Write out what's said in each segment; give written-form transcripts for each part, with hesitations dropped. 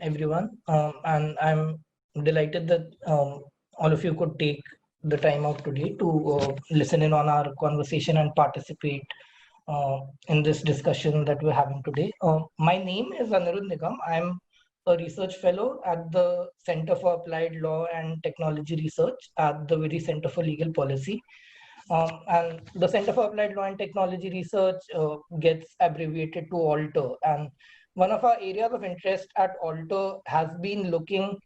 everyone. And I'm delighted that all of you could take the time out today to listen in on our conversation and participate in this discussion that we're having today. My name is Aniruddh Nigam. I'm a research fellow at the Center for Applied Law and Technology Research at the Vidhi Center for Legal Policy. And the Center for Applied Law and Technology Research gets abbreviated to ALTR. And one of our areas of interest at ALTR has been looking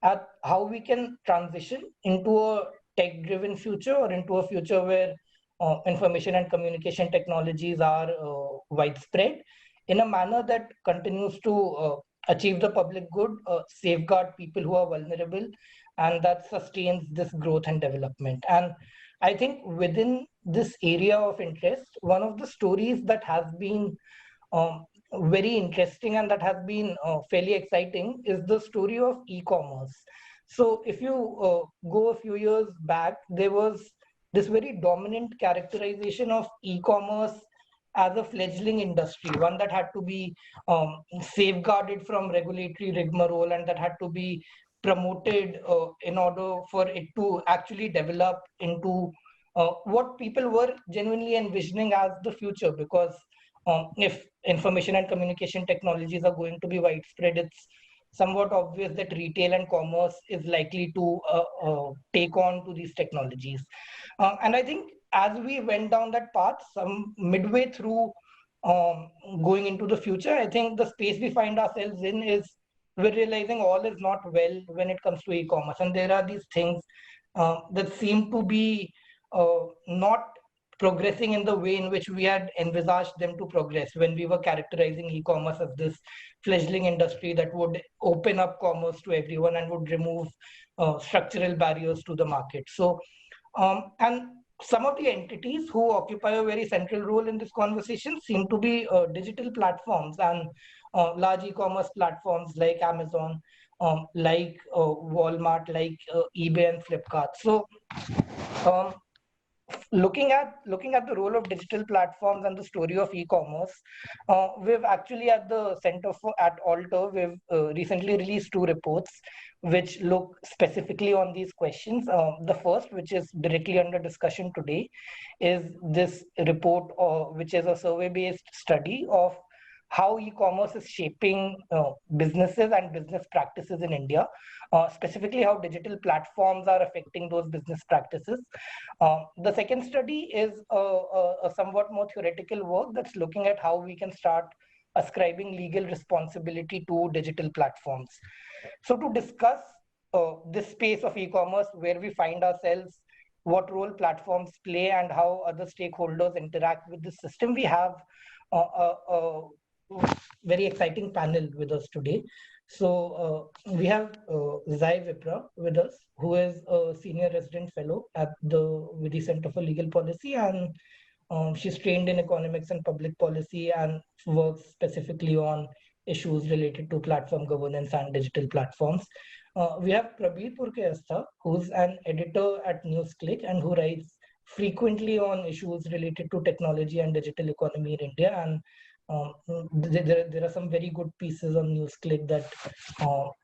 at how we can transition into a tech-driven future or into a future where information and communication technologies are widespread in a manner that continues to achieve the public good, safeguard people who are vulnerable, and that sustains this growth and development. And I think within this area of interest, one of the stories that has been um, very interesting and that has been fairly exciting is the story of e-commerce. So if you go a few years back, there was this very dominant characterization of e-commerce as a fledgling industry, one that had to be safeguarded from regulatory rigmarole and that had to be promoted in order for it to actually develop into what people were genuinely envisioning as the future. Because if information and communication technologies are going to be widespread, it's somewhat obvious that retail and commerce is likely to take on to these technologies. And I think as we went down that path, some midway through going into the future, I think the space we find ourselves in is we're realizing all is not well when it comes to e-commerce, and there are these things that seem to be not progressing in the way in which we had envisaged them to progress when we were characterizing e-commerce as this fledgling industry that would open up commerce to everyone and would remove structural barriers to the market. So, and some of the entities who occupy a very central role in this conversation seem to be digital platforms and large e-commerce platforms like Amazon, like Walmart, like eBay and Flipkart. So, um, looking at the role of digital platforms and the story of e-commerce, we've actually at the Center for at Alter, we've recently released two reports which look specifically on these questions. The first, which is directly under discussion today, is this report, which is a survey-based study of how e-commerce is shaping businesses and business practices in India, specifically how digital platforms are affecting those business practices. The second study is a somewhat more theoretical work that's looking at how we can start ascribing legal responsibility to digital platforms. So to discuss this space of e-commerce, where we find ourselves, what role platforms play, and how other stakeholders interact with the system, we have a very exciting panel with us today. So we have Zai Vipra with us, who is a senior resident fellow at the Vidhi Center for Legal Policy, and she's trained in economics and public policy and works specifically on issues related to platform governance and digital platforms. We have Prabir Purkayastha, who's an editor at Newsclick and who writes frequently on issues related to technology and digital economy in India. And there are some very good pieces on Newsclick that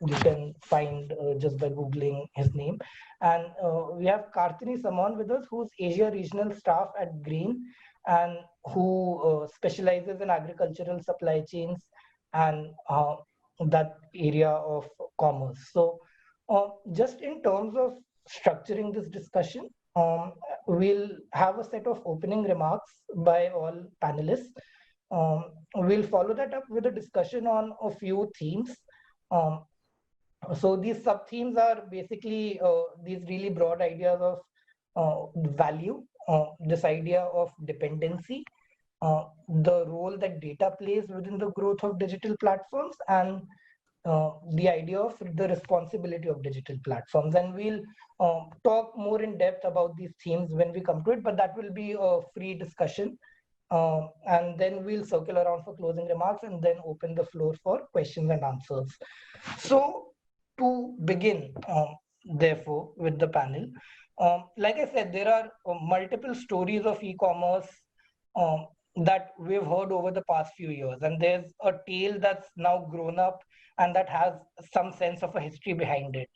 you can find just by Googling his name. And we have Kartini Samon with us, who's Asia Regional Staff at Green and who specializes in agricultural supply chains and that area of commerce. So just in terms of structuring this discussion, we'll have a set of opening remarks by all panelists. We'll follow that up with a discussion on a few themes. Um, so these sub themes are basically these really broad ideas of value, this idea of dependency, the role that data plays within the growth of digital platforms, and the idea of the responsibility of digital platforms. And we'll talk more in depth about these themes when we come to it, but that will be a free discussion. And then we'll circle around for closing remarks and then open the floor for questions and answers. So to begin, therefore, with the panel, like I said, there are multiple stories of e-commerce that we've heard over the past few years. And there's a tale that's now grown up and that has some sense of a history behind it.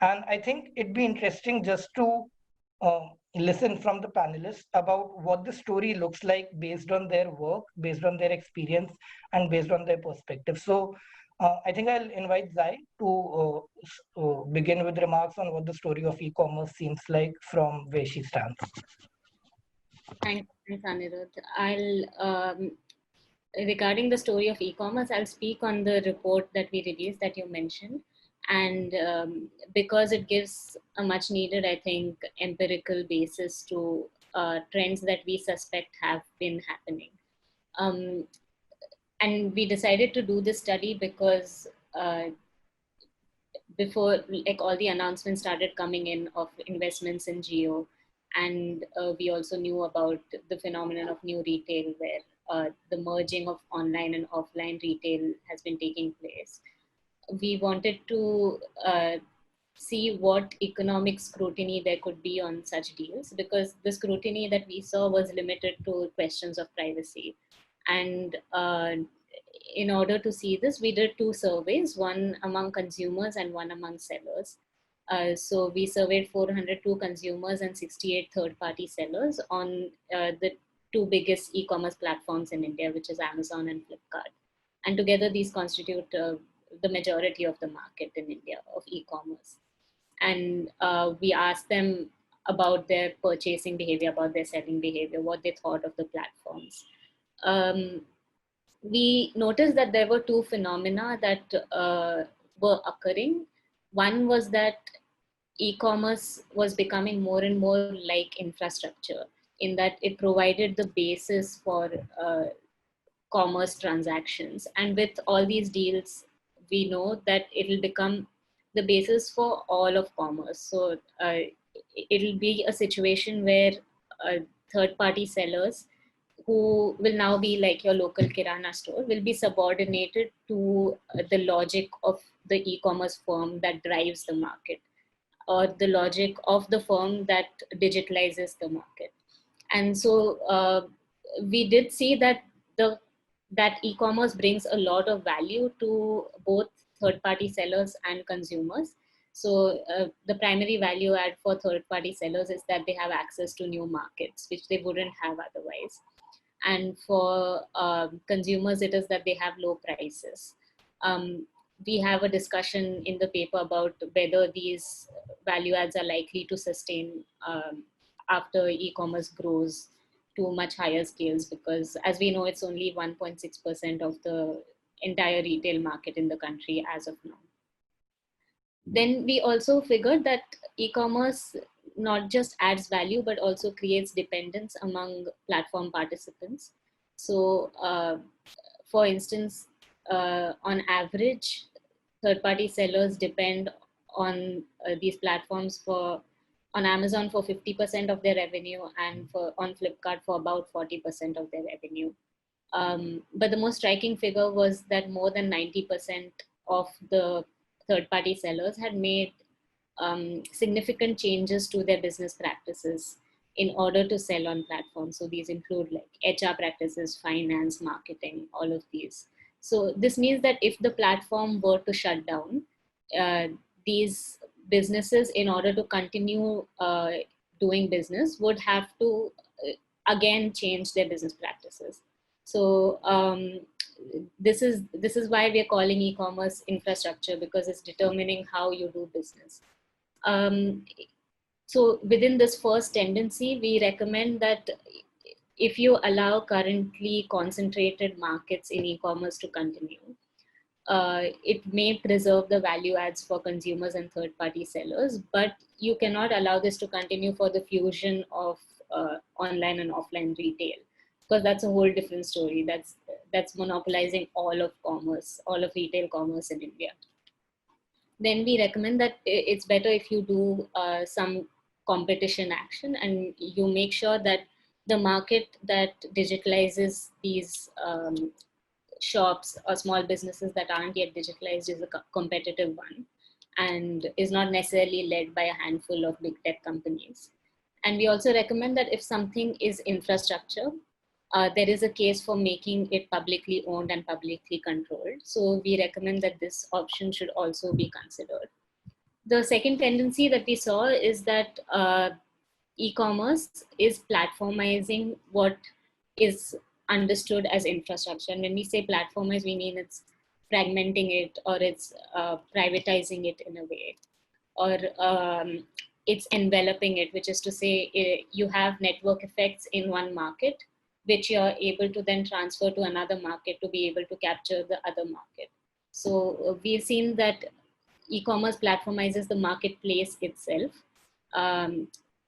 And I think it'd be interesting just to listen from the panelists about what the story looks like based on their work, based on their experience, and based on their perspective. So I think I'll invite Zai to begin with remarks on what the story of e-commerce seems like from where she stands. Thanks, Aniruddh. Regarding the story of e-commerce, I'll speak on the report that we released that you mentioned. And because it gives a much needed, I think, empirical basis to trends that we suspect have been happening. And we decided to do this study because before like all the announcements started coming in of investments in geo, and we also knew about the phenomenon of new retail where the merging of online and offline retail has been taking place. We wanted to see what economic scrutiny there could be on such deals, because the scrutiny that we saw was limited to questions of privacy. And in order to see this, we did 2 surveys, one among consumers and one among sellers. So we surveyed 402 consumers and 68 third-party sellers on the 2 biggest e-commerce platforms in India, which is Amazon and Flipkart. And together these constitute the majority of the market in India of e-commerce. And we asked them about their purchasing behavior, about their selling behavior, what they thought of the platforms. We noticed that there were 2 phenomena that were occurring. One was that e-commerce was becoming more and more like infrastructure, in that it provided the basis for commerce transactions. And with all these deals, we know that it'll become the basis for all of commerce. So it'll be a situation where third-party sellers, who will now be like your local kirana store, will be subordinated to the logic of the e-commerce firm that drives the market, or the logic of the firm that digitalizes the market. And so we did see that that e-commerce brings a lot of value to both third-party sellers and consumers. So the primary value add for third-party sellers is that they have access to new markets, which they wouldn't have otherwise. And for consumers, it is that they have low prices. We have a discussion in the paper about whether these value adds are likely to sustain after e-commerce grows to much higher scales, because as we know, it's only 1.6% of the entire retail market in the country as of now. Then we also figured that e-commerce not just adds value, but also creates dependence among platform participants. So for instance, on average, third-party sellers depend on these platforms on Amazon for 50% of their revenue, and on Flipkart for about 40% of their revenue. But the most striking figure was that more than 90% of the third-party sellers had made significant changes to their business practices in order to sell on platforms. So these include like HR practices, finance, marketing, all of these. So this means that if the platform were to shut down, these businesses, in order to continue doing business, would have to again change their business practices. So this is why we are calling e-commerce infrastructure, because it's determining how you do business. So within this first tendency, we recommend that if you allow currently concentrated markets in e-commerce to continue, it may preserve the value adds for consumers and third-party sellers, but you cannot allow this to continue for the fusion of online and offline retail, because that's a whole different story. That's monopolizing all of commerce, all of retail commerce in India. Then we recommend that it's better if you do some competition action, and you make sure that the market that digitalizes these shops or small businesses that aren't yet digitalized is a competitive one, and is not necessarily led by a handful of big tech companies. And we also recommend that if something is infrastructure, there is a case for making it publicly owned and publicly controlled. So we recommend that this option should also be considered. The second tendency that we saw is that e-commerce is platformizing what is understood as infrastructure. And when we say platformize, we mean it's fragmenting it, or it's privatizing it in a way, or it's enveloping it, which is to say you have network effects in one market, which you're able to then transfer to another market to be able to capture the other market. So we've seen that e-commerce platformizes the marketplace itself.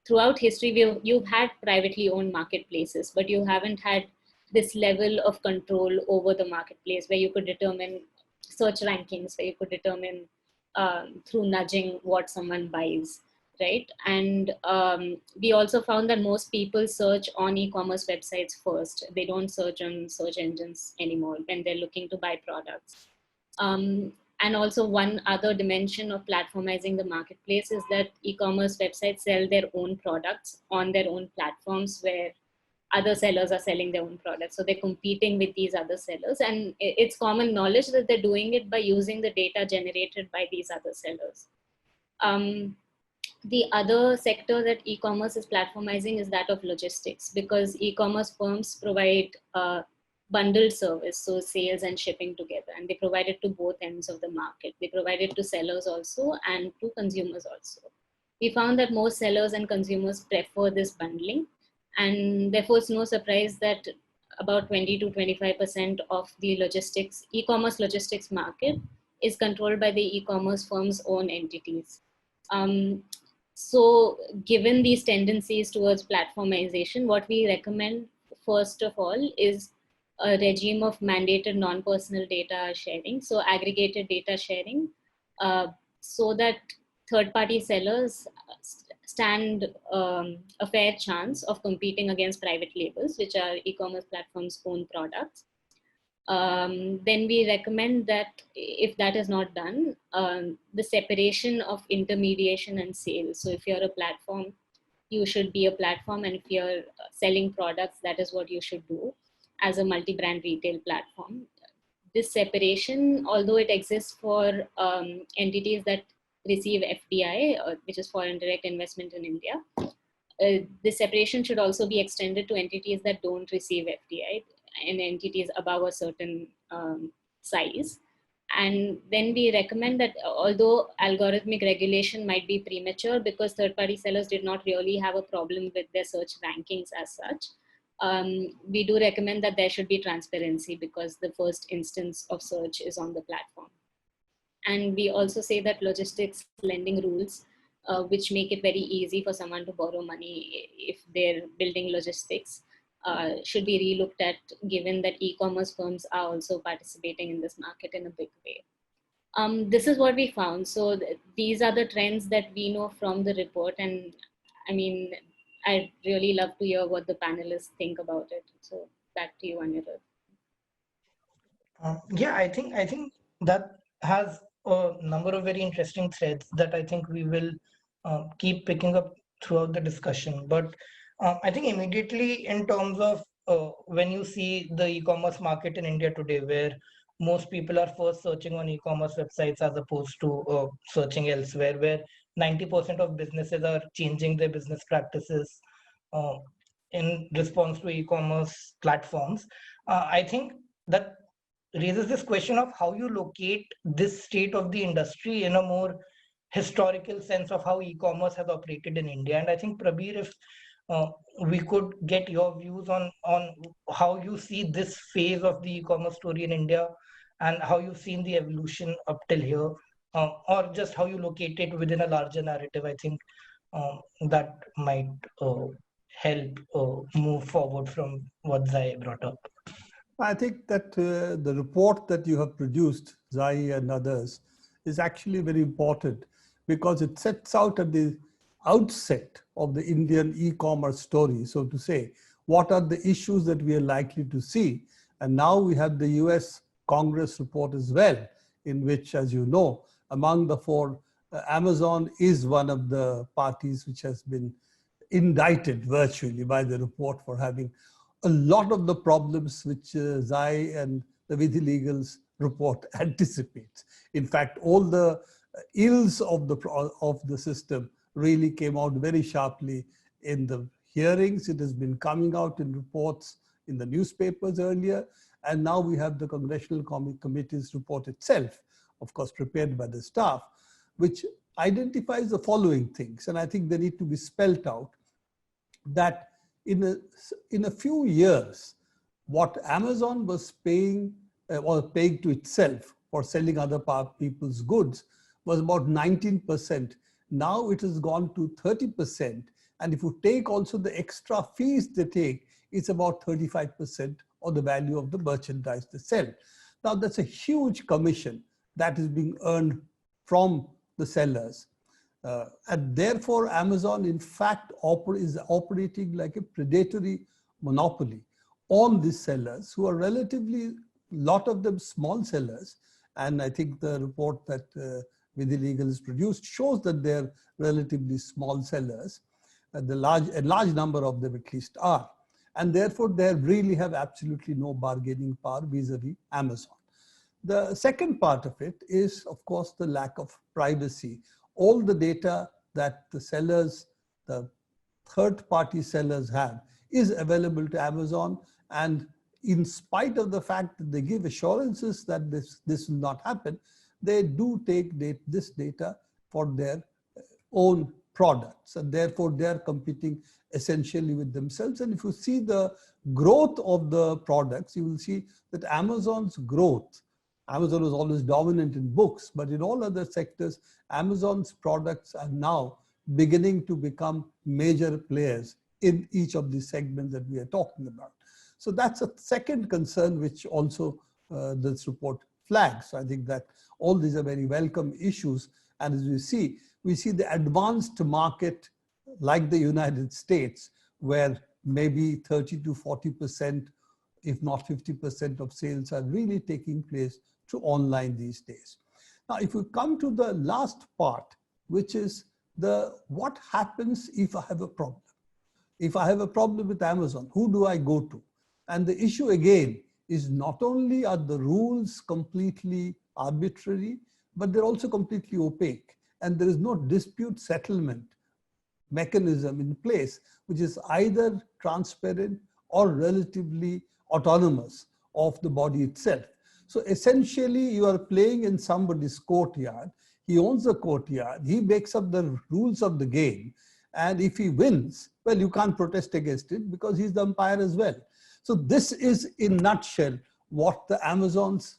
Throughout history, you've had privately owned marketplaces, but you haven't had this level of control over the marketplace where you could determine search rankings, where you could determine through nudging what someone buys, right? And we also found that most people search on e-commerce websites first. They don't search on search engines anymore when they're looking to buy products. And also one other dimension of platformizing the marketplace is that e-commerce websites sell their own products on their own platforms where other sellers are selling their own products. So they're competing with these other sellers. And it's common knowledge that they're doing it by using the data generated by these other sellers. The other sector that e-commerce is platformizing is that of logistics, because e-commerce firms provide bundled service, so sales and shipping together, and they provide it to both ends of the market. They provide it to sellers also and to consumers also. We found that most sellers and consumers prefer this bundling, and therefore it's no surprise that about 20 to 25% of the logistics, e-commerce logistics market is controlled by the e-commerce firm's own entities. So given these tendencies towards platformization, what we recommend first of all is a regime of mandated non-personal data sharing, so aggregated data sharing, so that third-party sellers stand a fair chance of competing against private labels, which are e-commerce platforms' own products. Then we recommend that if that is not done, the separation of intermediation and sales. So if you're a platform, you should be a platform, and if you're selling products, that is what you should do as a multi-brand retail platform. This separation, although it exists for entities that receive FDI, which is foreign direct investment in India, this separation should also be extended to entities that don't receive FDI and entities above a certain size. And then we recommend that although algorithmic regulation might be premature because third-party sellers did not really have a problem with their search rankings as such, we do recommend that there should be transparency because the first instance of search is on the platform. And we also say that logistics lending rules, which make it very easy for someone to borrow money if they're building logistics, should be relooked at, given that e-commerce firms are also participating in this market in a big way. This is what we found. So these are the trends that we know from the report. And I mean, I'd really love to hear what the panelists think about it. So back to you, Aniruddh. Yeah, I think that has a number of very interesting threads that I think we will keep picking up throughout the discussion. But I think immediately in terms of when you see the e-commerce market in India today, where most people are first searching on e-commerce websites as opposed to searching elsewhere, where 90% of businesses are changing their business practices in response to e-commerce platforms. I think that raises this question of how you locate this state of the industry in a more historical sense of how e-commerce has operated in India. And I think, Prabir, if we could get your views on how you see this phase of the e-commerce story in India and how you've seen the evolution up till here, or just how you locate it within a larger narrative. I think that might help move forward from what Zai brought up. I think that the report that you have produced, Zai and others, is actually very important because it sets out at the outset of the Indian e-commerce story, so to say, what are the issues that we are likely to see. And now we have the US Congress report as well, in which, as you know, among the four, Amazon is one of the parties which has been indicted virtually by the report for having a lot of the problems which Zai and the Vidhi Legal's report anticipates. In fact, all the ills of the system really came out very sharply in the hearings. It has been coming out in reports in the newspapers earlier, and now we have the Congressional Committee's report itself, of course prepared by the staff, which identifies the following things, and I think they need to be spelt out, that in a few years, what Amazon was paying or paying to itself for selling other people's goods was about 19%. Now it has gone to 30%. And if you take also the extra fees they take, it's about 35% of the value of the merchandise they sell. Now that's a huge commission that is being earned from the sellers. And therefore, Amazon, in fact, is operating like a predatory monopoly on these sellers who are relatively, a lot of them small sellers. And I think the report that Vidhi Legal has produced shows that they're relatively small sellers. A large number of them at least are. And therefore, they really have absolutely no bargaining power vis-a-vis Amazon. The second part of it is, of course, the lack of privacy. All the data that the sellers, the third-party sellers have, is available to Amazon. And in spite of the fact that they give assurances that this will not happen, they do take this data for their own products. And therefore, they're competing essentially with themselves. And if you see the growth of the products, you will see that Amazon's growth, Amazon was always dominant in books, but in all other sectors, Amazon's products are now beginning to become major players in each of these segments that we are talking about. So that's a second concern which also this report flags. So I think that all these are very welcome issues. And as we see the advanced market like the United States, where maybe 30 to 40%, if not 50% of sales are really taking place through online these days. Now, if we come to the last part, which is what happens if I have a problem? If I have a problem with Amazon, who do I go to? And the issue again is not only are the rules completely arbitrary, but they're also completely opaque. And there is no dispute settlement mechanism in place, which is either transparent or relatively autonomous of the body itself. So essentially, you are playing in somebody's courtyard. He owns the courtyard. He makes up the rules of the game. And if he wins, well, you can't protest against it because he's the umpire as well. So this is, in a nutshell, what the Amazon's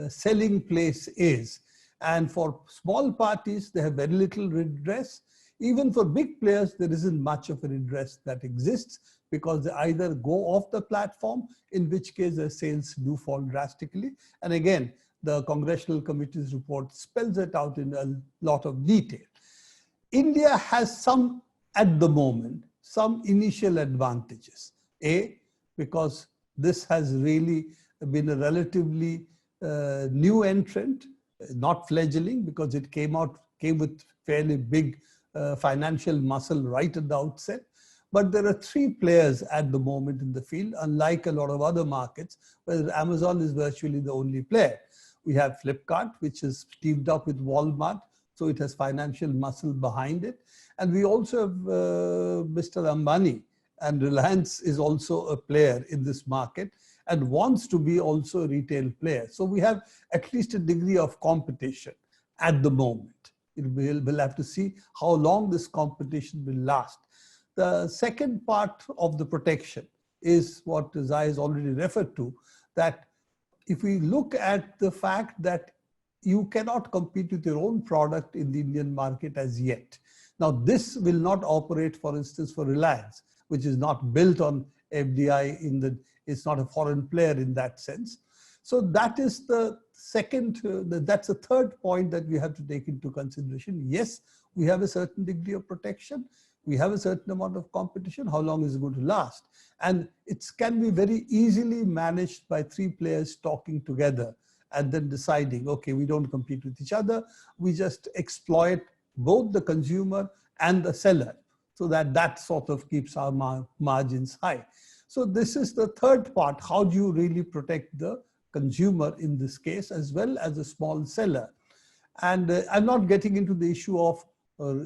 selling place is. And for small parties, they have very little redress. Even for big players, there isn't much of a redress that exists because they either go off the platform, in which case their sales do fall drastically. And again, the Congressional Committee's report spells it out in a lot of detail. India has at the moment, some initial advantages. Because this has really been a relatively new entrant, not fledgling, because it came with fairly big financial muscle right at the outset. But there are 3 players at the moment in the field, unlike a lot of other markets, where Amazon is virtually the only player. We have Flipkart, which is teamed up with Walmart, so it has financial muscle behind it. And we also have Mr. Ambani, and Reliance is also a player in this market and wants to be also a retail player. So we have at least a degree of competition at the moment. We'll have to see how long this competition will last. The second part of the protection is what Zai has already referred to, that if we look at the fact that you cannot compete with your own product in the Indian market as yet. Now, this will not operate, for instance, for Reliance, which is not built on FDI, it's not a foreign player in that sense. So that is the second, that's the third point that we have to take into consideration. Yes, we have a certain degree of protection. We have a certain amount of competition. How long is it going to last? And it can be very easily managed by 3 players talking together and then deciding, okay, we don't compete with each other. We just exploit both the consumer and the seller, so that sort of keeps our margins high. So this is the third part. How do you really protect the consumer in this case, as well as a small seller? And I'm not getting into the issue of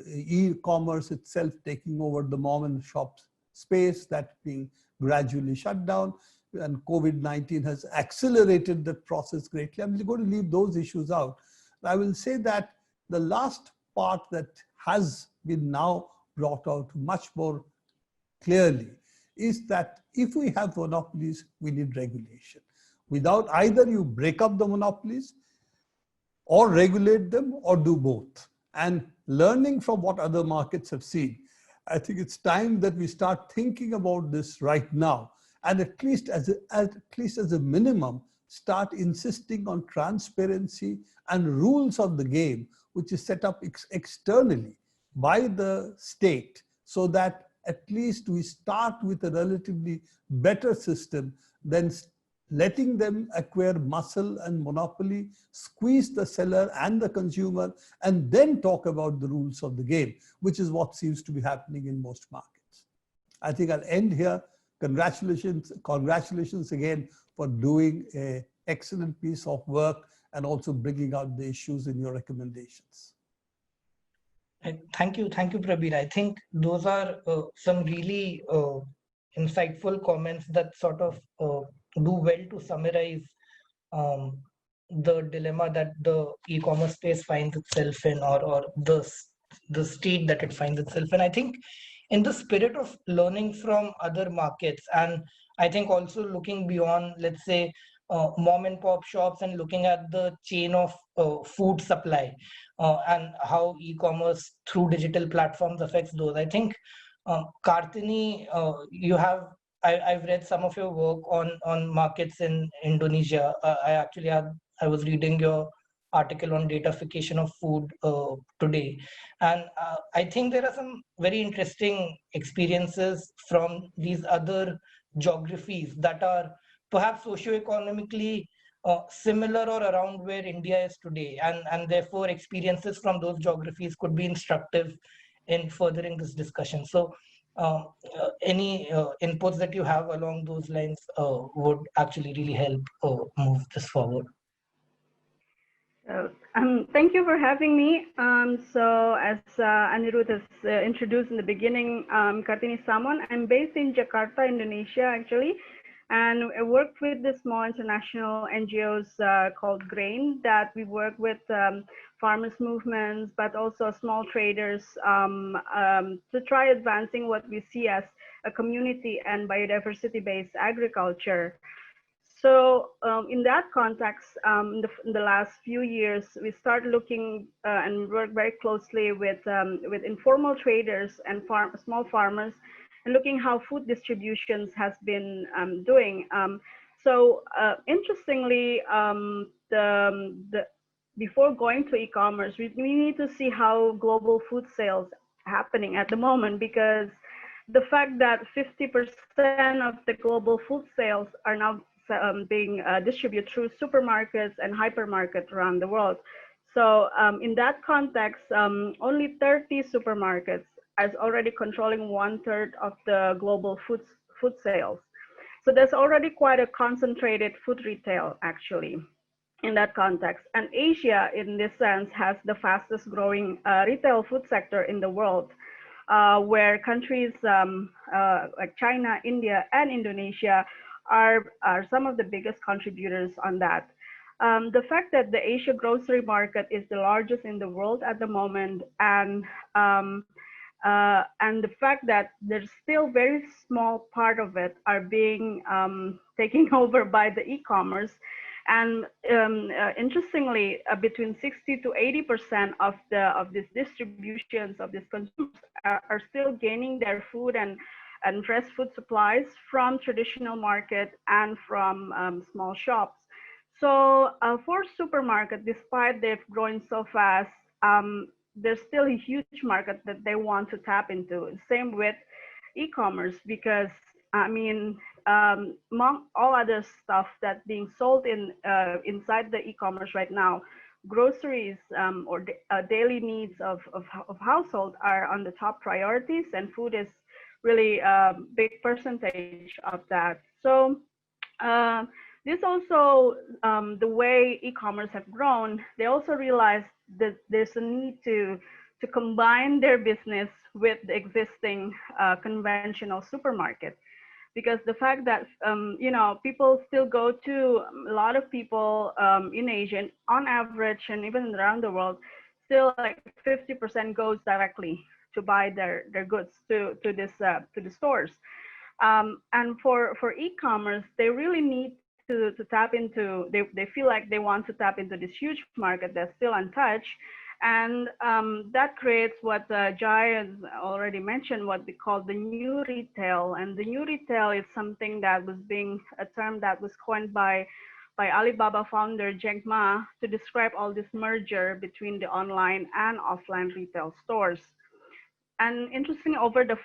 e-commerce itself taking over the mom and shop space, that being gradually shut down, and COVID-19 has accelerated that process greatly. I'm going to leave those issues out. I will say that the last part that has been now brought out much more clearly is that if we have monopolies, we need regulation. Without either you break up the monopolies or regulate them or do both. And learning from what other markets have seen, I think it's time that we start thinking about this right now, and at least as a minimum, start insisting on transparency and rules of the game, which is set up externally by the state, so that at least we start with a relatively better system than letting them acquire muscle and monopoly, squeeze the seller and the consumer, and then talk about the rules of the game, which is what seems to be happening in most markets. I think I'll end here. Congratulations again for doing an excellent piece of work and also bringing out the issues in your recommendations. Thank you, Prabir. I think those are some really insightful comments that sort of do well to summarize the dilemma that the e-commerce space finds itself in, or the state that it finds itself in. I think in the spirit of learning from other markets, and I think also looking beyond, let's say, mom and pop shops, and looking at the chain of food supply and how e-commerce through digital platforms affects those. I think Kartini, I've read some of your work on markets in Indonesia. I was reading your article on datafication of food today, and I think there are some very interesting experiences from these other geographies that are perhaps socioeconomically similar or around where India is today, and therefore experiences from those geographies could be instructive in furthering this discussion. So any inputs that you have along those lines would actually really help move this forward. Thank you for having me. So as Aniruddh has introduced in the beginning, Kartini Samon. I'm based in Jakarta, Indonesia, actually. And I worked with the small international NGOs called GRAIN, that we work with farmers movements, but also small traders to try advancing what we see as a community and biodiversity-based agriculture. So in that context, in the last few years, we start looking and work very closely with informal traders and small farmers, and looking how food distributions has been doing. So interestingly, before going to e-commerce, we need to see how global food sales happening at the moment, because the fact that 50% of the global food sales are now being distributed through supermarkets and hypermarkets around the world. So in that context, only 30 supermarkets is already controlling 1/3 of the global food sales. So there's already quite a concentrated food retail, actually, in that context. And Asia, in this sense, has the fastest growing retail food sector in the world, where countries like China, India, and Indonesia are some of the biggest contributors on that. The fact that the Asia grocery market is the largest in the world at the moment, and the fact that there's still very small part of it are being taken over by the e-commerce. And interestingly, between 60 to 80% of these distributions of these consumers are still gaining their food and fresh food supplies from traditional market and from small shops. So for supermarket, despite they've grown so fast, there's still a huge market that they want to tap into. Same with e-commerce, because I mean, among all other stuff that's being sold inside the e-commerce right now, groceries or daily needs of household are on the top priorities, and food is really big percentage of that. So this also, the way e-commerce have grown, they also realized that there's a need to combine their business with the existing conventional supermarket, because the fact that you know, people still go to, a lot of people in Asia on average and even around the world, still like 50% goes directly to buy their goods to the stores. And for e-commerce, they really need to tap into, they feel like they want to tap into this huge market that's still untouched. And that creates what Jai has already mentioned, what we call the new retail. And the new retail is something that was a term that was coined by Alibaba founder Jack Ma to describe all this merger between the online and offline retail stores. And interestingly, over the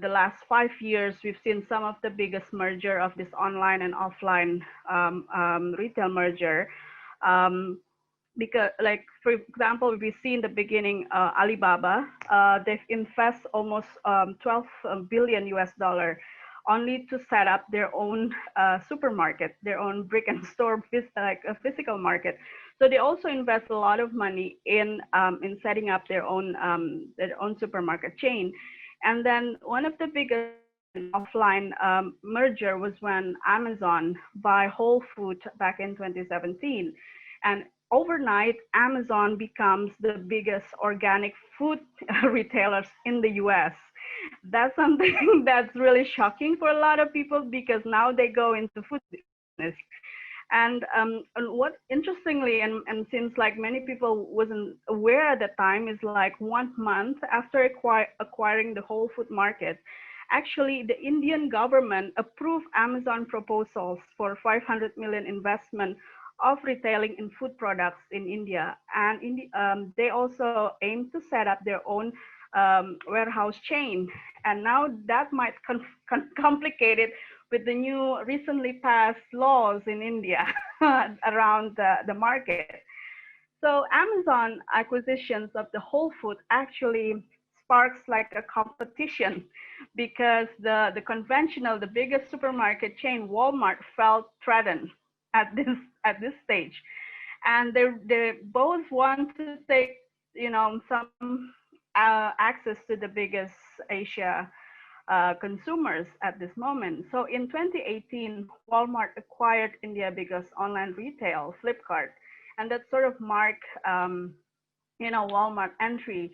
last 5 years, we've seen some of the biggest merger of this online and offline retail merger. Because, like, for example, we see in the beginning, Alibaba, they've invest almost 12 billion US dollar only to set up their own supermarket, their own brick and store, like a physical market. So they also invest a lot of money in setting up their own supermarket chain. And then one of the biggest offline merger was when Amazon buy Whole Foods back in 2017. And overnight, Amazon becomes the biggest organic food retailers in the US. That's something that's really shocking for a lot of people, because now they go into food business. And what interestingly, and since like many people wasn't aware at the time, is like 1 month after acquiring the Whole Food market, actually the Indian government approved Amazon proposals for 500 million investment of retailing in food products in India. And they also aim to set up their own warehouse chain. And now that might complicate it with the new recently passed laws in India around the market. So Amazon acquisitions of the Whole Food actually sparks like a competition, because the conventional, the biggest supermarket chain, Walmart, felt threatened at this stage. And they both want to take, you know, some access to the biggest Asia consumers at this moment. So in 2018, Walmart acquired India's biggest online retail, Flipkart, and that sort of marked, you know, Walmart entry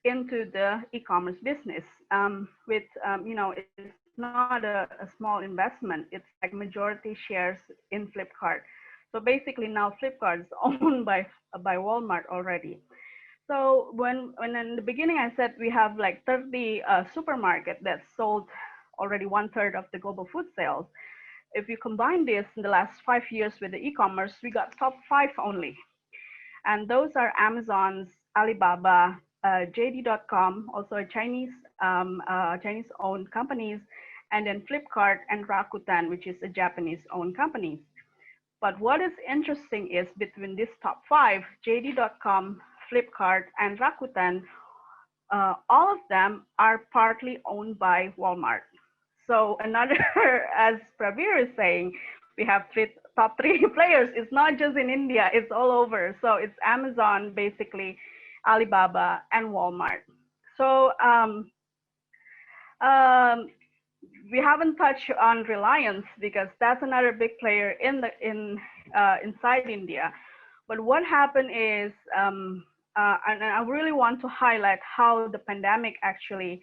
into the e-commerce business. With you know, it's not a small investment. It's like majority shares in Flipkart. So basically now Flipkart is owned by Walmart already. So when in the beginning I said we have like 30 supermarket that sold already 1/3 of the global food sales. If you combine this in the last 5 years with the e-commerce, we got top 5 only. And those are Amazon's, Alibaba, JD.com, also a Chinese owned companies, and then Flipkart and Rakuten, which is a Japanese owned company. But what is interesting is between these top 5, JD.com, Flipkart, and Rakuten, all of them are partly owned by Walmart. So another, as Prabir is saying, we have top 3 players. It's not just in India, it's all over. So it's Amazon, basically, Alibaba, and Walmart. So we haven't touched on Reliance, because that's another big player inside India. But what happened is, and I really want to highlight how the pandemic actually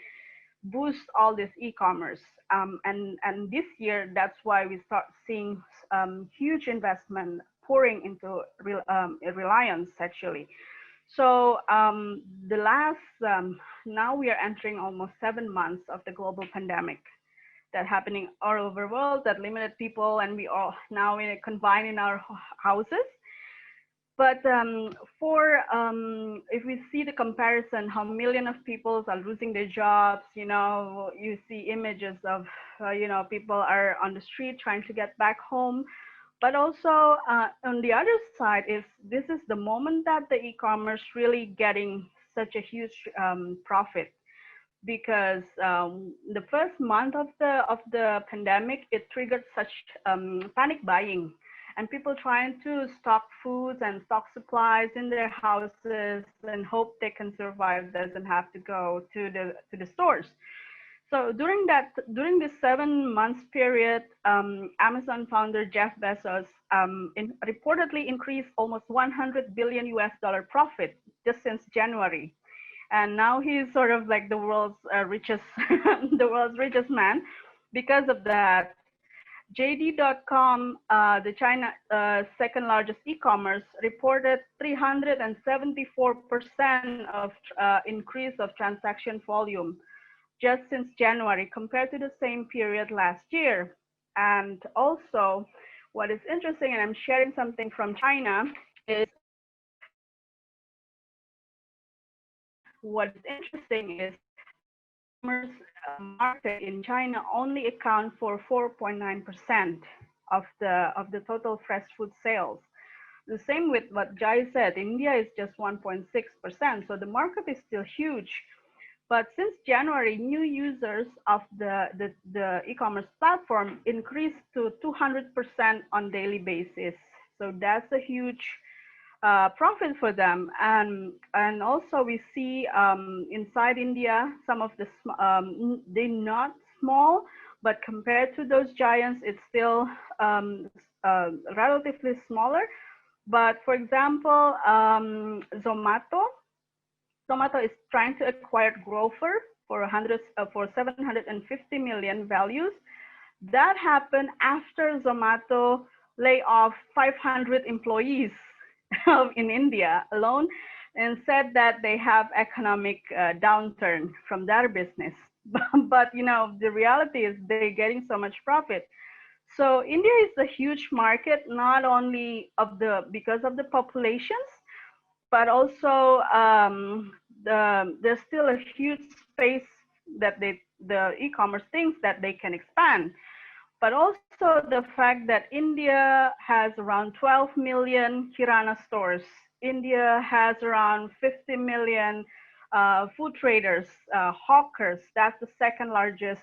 boosts all this e-commerce. And this year, that's why we start seeing huge investment pouring into Reliance, actually. So the last, now we are entering almost 7 months of the global pandemic that happening all over the world, that limited people, and we all now confined in our houses. But if we see the comparison, how millions of people are losing their jobs, you know, you see images of, you know, people are on the street trying to get back home. But also on the other side is, this is the moment that the e-commerce really getting such a huge profit, because the first month of the pandemic, it triggered such panic buying, and people trying to stock foods and stock supplies in their houses and hope they can survive, doesn't have to go to the stores. So during this 7 months period, Amazon founder Jeff Bezos reportedly increased almost 100 billion US dollar profit just since January, and now he's sort of like the world's richest the world's richest man because of that. JD.com, the China second largest e-commerce, reported 374% of increase of transaction volume just since January compared to the same period last year. And also, what is interesting, and I'm sharing something from China, is what is interesting is e-commerce market in China only account for 4.9% of the total fresh food sales. The same with what Jai said, India is just 1.6%, so the market is still huge. But since January, new users of the e-commerce platform increased to 200% on daily basis. So that's a huge profit for them. And also we see inside India, some of the, they're not small, but compared to those giants, it's still relatively smaller. But for example, Zomato is trying to acquire Grover for 750 million values. That happened after Zomato lay off 500 employees in India alone, and said that they have economic downturn from their business. But you know, the reality is they're getting so much profit. So India is a huge market, not only because of the populations, but also there's still a huge space that the e-commerce thinks that they can expand. But also the fact that India has around 12 million Kirana stores. India has around 50 million food traders, hawkers. That's the second largest,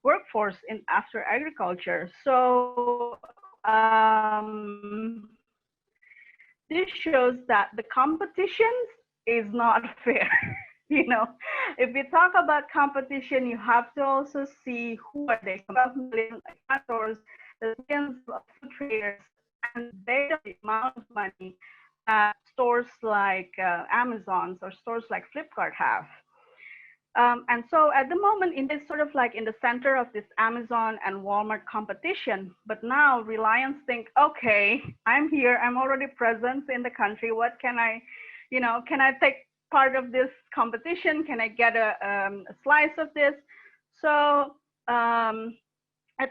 workforce after agriculture. So this shows that the competition is not fair. You know, if we talk about competition, you have to also see who are they. 12 million stores, the millions of food traders, and they don't amount of money that stores like Amazon's or stores like Flipkart have. And so at the moment, India is sort of like in the center of this Amazon and Walmart competition. But now Reliance think, okay, I'm here, I'm already present in the country. What can I, can I take part of this competition? Can I get a slice of this? So I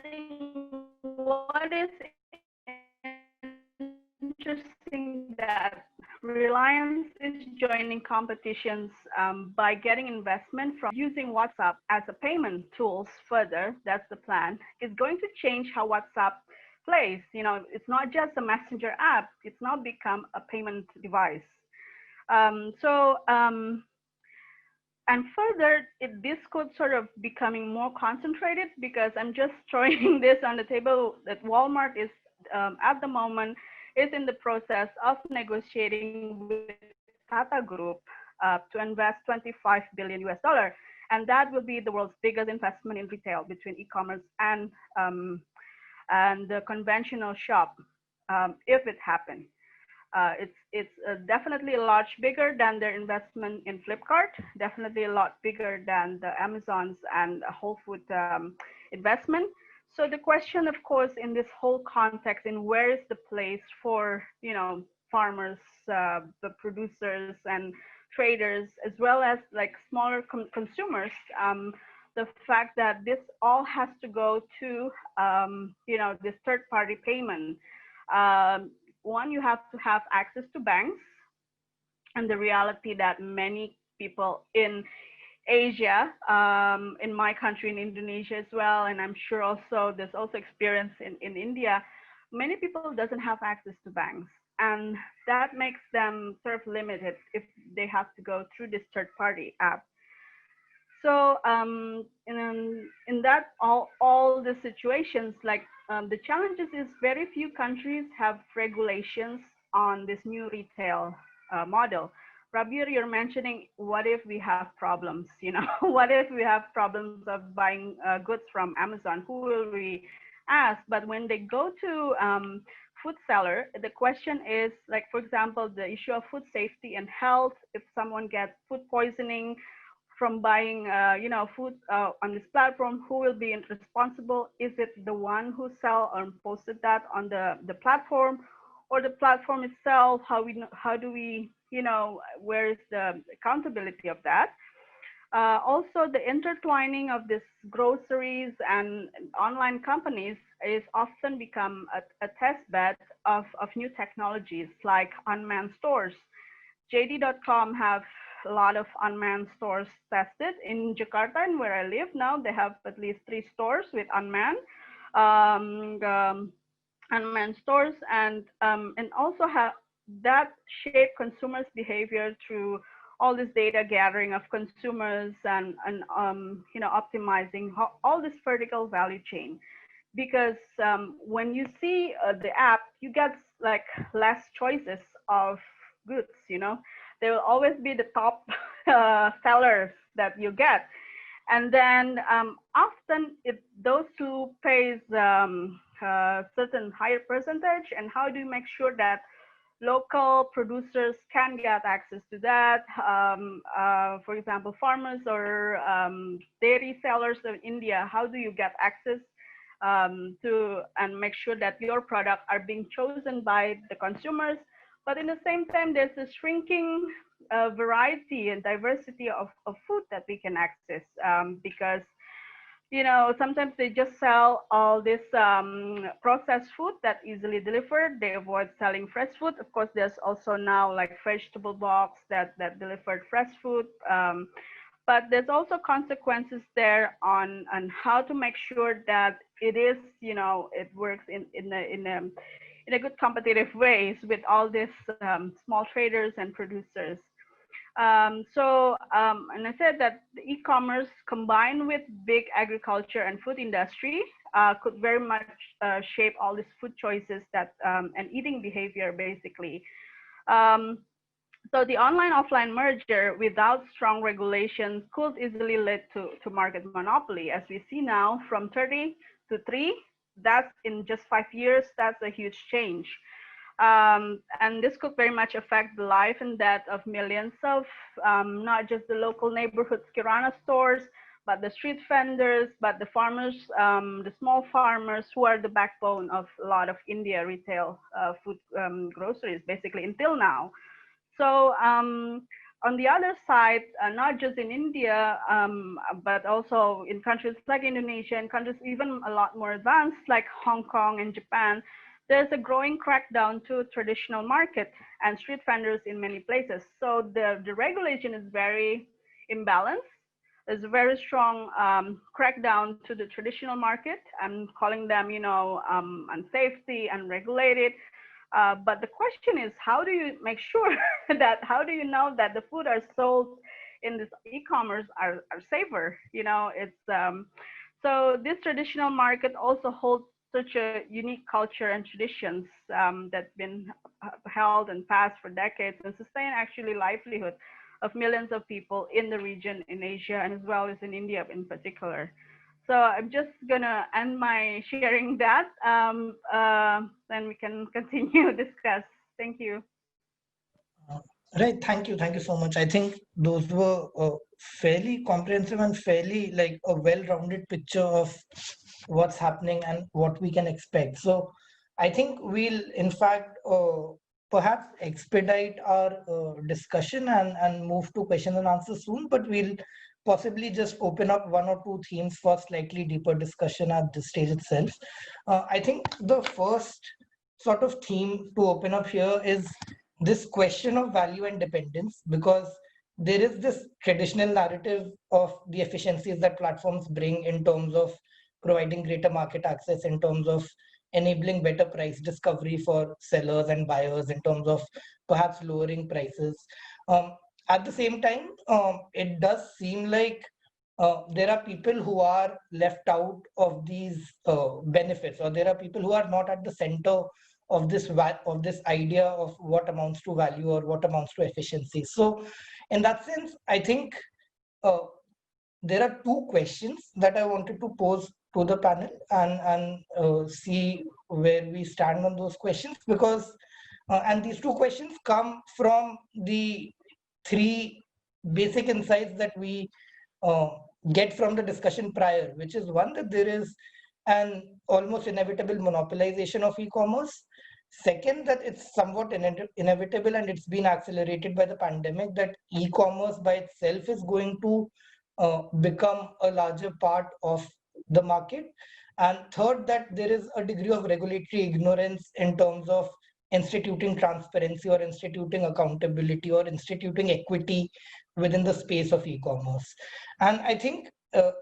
think what is interesting that Reliance is joining competitions by getting investment from using WhatsApp as a payment tools further. That's the plan. It's going to change how WhatsApp plays. You know, it's not just a messenger app. It's now become a payment device. And further, this could sort of becoming more concentrated, because I'm just throwing this on the table that Walmart is at the moment is in the process of negotiating with Tata Group to invest 25 billion US dollar. And that will be the world's biggest investment in retail between e-commerce and the conventional shop, if it happens. It's definitely a lot bigger than their investment in Flipkart, definitely a lot bigger than the Amazon's and Whole Food investment. So the question, of course, in this whole context, in where is the place for, farmers, the producers and traders, as well as like smaller consumers, the fact that this all has to go to, this third-party payment. One, you have to have access to banks, and the reality that many people in Asia, in my country, in Indonesia as well, and I'm sure also there's also experience in India, many people doesn't have access to banks. and that makes them sort of limited if they have to go through this third-party app. So in that all the situations, like the challenges is very few countries have regulations on this new retail model. Prabir, you're mentioning, what if we have problems? You know, what if we have problems of buying goods from Amazon? Who will we ask? But when they go to food seller, the question is, like, for example, the issue of food safety and health. If someone gets food poisoning from buying, you know, food on this platform, who will be responsible? Is it the one who sell or posted that on the platform, or the platform itself? How do we, you know, where is the accountability of that? Also, the intertwining of this groceries and online companies is often become a test bed of new technologies like unmanned stores. JD.com have a lot of unmanned stores tested in Jakarta, and where I live now, they have at least 3 stores with unmanned stores, and also have that shape consumers' behavior through all this data gathering of consumers and you know, optimizing all this vertical value chain. Because when you see the app, you get like less choices of goods. You know, there will always be the top sellers that you get, and then often those who pays certain higher percentage. And how do you make sure that local producers can get access to that? For example, farmers or dairy sellers in India, how do you get access to and make sure that your products are being chosen by the consumers? But in the same time, there's a shrinking variety and diversity of food that we can access, because, you know, sometimes they just sell all this processed food that easily delivered. They avoid selling fresh food. Of course, there's also now like vegetable box that delivered fresh food. But there's also consequences there on how to make sure that it is, you know, it works in a good competitive ways with all these small traders and producers. And I said that the e-commerce combined with big agriculture and food industry could very much shape all these food choices that and eating behavior basically. So the online-offline merger without strong regulation could easily lead to market monopoly, as we see now, from 30 to 3. That's in just 5 years. That's a huge change. And this could very much affect the life and death of millions of not just the local neighborhood kirana stores, but the street vendors, but the farmers, the small farmers who are the backbone of a lot of India retail food groceries, basically until now. So on the other side, not just in India, but also in countries like Indonesia and countries even a lot more advanced like Hong Kong and Japan, there's a growing crackdown to traditional market and street vendors in many places. So the regulation is very imbalanced. There's a very strong crackdown to the traditional market. I'm calling them, you know, unsafety, unregulated. But the question is, how do you make sure that, how do you know that the food are sold in this e-commerce are safer? You know, it's, so this traditional market also holds such a unique culture and traditions that's been held and passed for decades and sustain actually livelihood of millions of people in the region, in Asia, and as well as in India in particular. So I'm just gonna end my sharing that, then we can continue discuss. Thank you. Right, thank you so much. I think those were fairly comprehensive and fairly like a well-rounded picture of what's happening and what we can expect. So I think we'll in fact perhaps expedite our discussion and move to question and answer soon, but we'll possibly just open up 1 or 2 themes for slightly deeper discussion at this stage itself. I think the first sort of theme to open up here is this question of value and dependence, because there is this traditional narrative of the efficiencies that platforms bring in terms of providing greater market access, in terms of enabling better price discovery for sellers and buyers in terms of perhaps lowering prices. At the same time, it does seem like there are people who are left out of these benefits, or there are people who are not at the center of this idea of what amounts to value or what amounts to efficiency. So in that sense, I think uh, there are two questions that I wanted to pose to the panel, and see where we stand on those questions, because and these two questions come from the three basic insights that we uh, get from the discussion prior, which is one, that there is an almost inevitable monopolization of e-commerce. Second, that it's somewhat inevitable, and it's been accelerated by the pandemic, that e-commerce by itself is going to become a larger part of the market. And third, that there is a degree of regulatory ignorance in terms of instituting transparency or instituting accountability or instituting equity within the space of e-commerce. And I think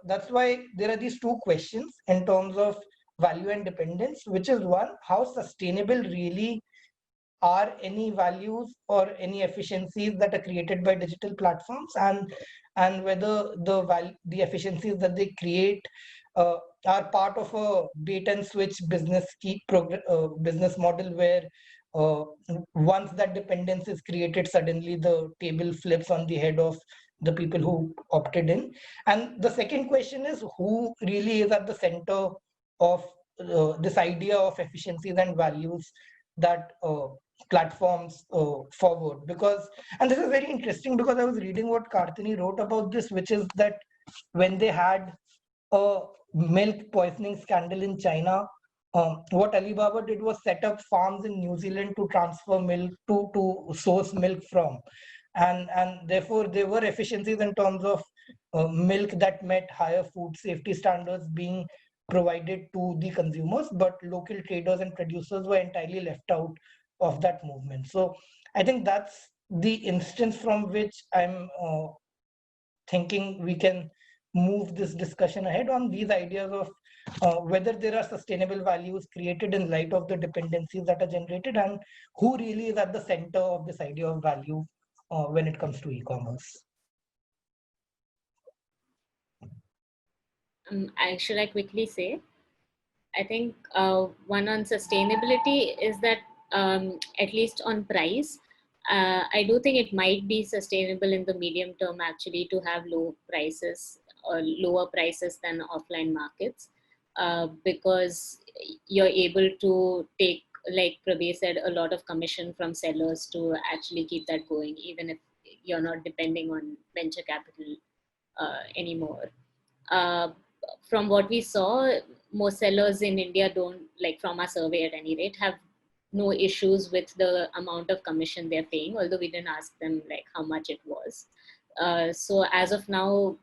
that's why there are these two questions in terms of value and dependence, which is one, how sustainable really are any values or any efficiencies that are created by digital platforms, and whether the efficiencies that they create are part of a bait and switch business model, where uh, once that dependence is created, suddenly the table flips on the head of the people who opted in. And the second question is, who really is at the center of this idea of efficiencies and values that platforms forward? Because, and this is very interesting, because I was reading what Kartini wrote about this, which is that when they had a milk poisoning scandal in China, what Alibaba did was set up farms in New Zealand to transfer milk, to source milk from. And therefore there were efficiencies in terms of milk that met higher food safety standards being provided to the consumers, but local traders and producers were entirely left out of that movement. So I think that's the instance from which I'm thinking we can move this discussion ahead on these ideas of whether there are sustainable values created in light of the dependencies that are generated, and who really is at the center of this idea of value when it comes to e-commerce. Should I quickly say? I think one on sustainability is that at least on price, I do think it might be sustainable in the medium term actually to have low prices or lower prices than offline markets, because you're able to take, like Prabir said, a lot of commission from sellers to actually keep that going, even if you're not depending on venture capital anymore. From what we saw, most sellers in India don't, like from our survey at any rate, have no issues with the amount of commission they're paying, although we didn't ask them like how much it was. So as of now,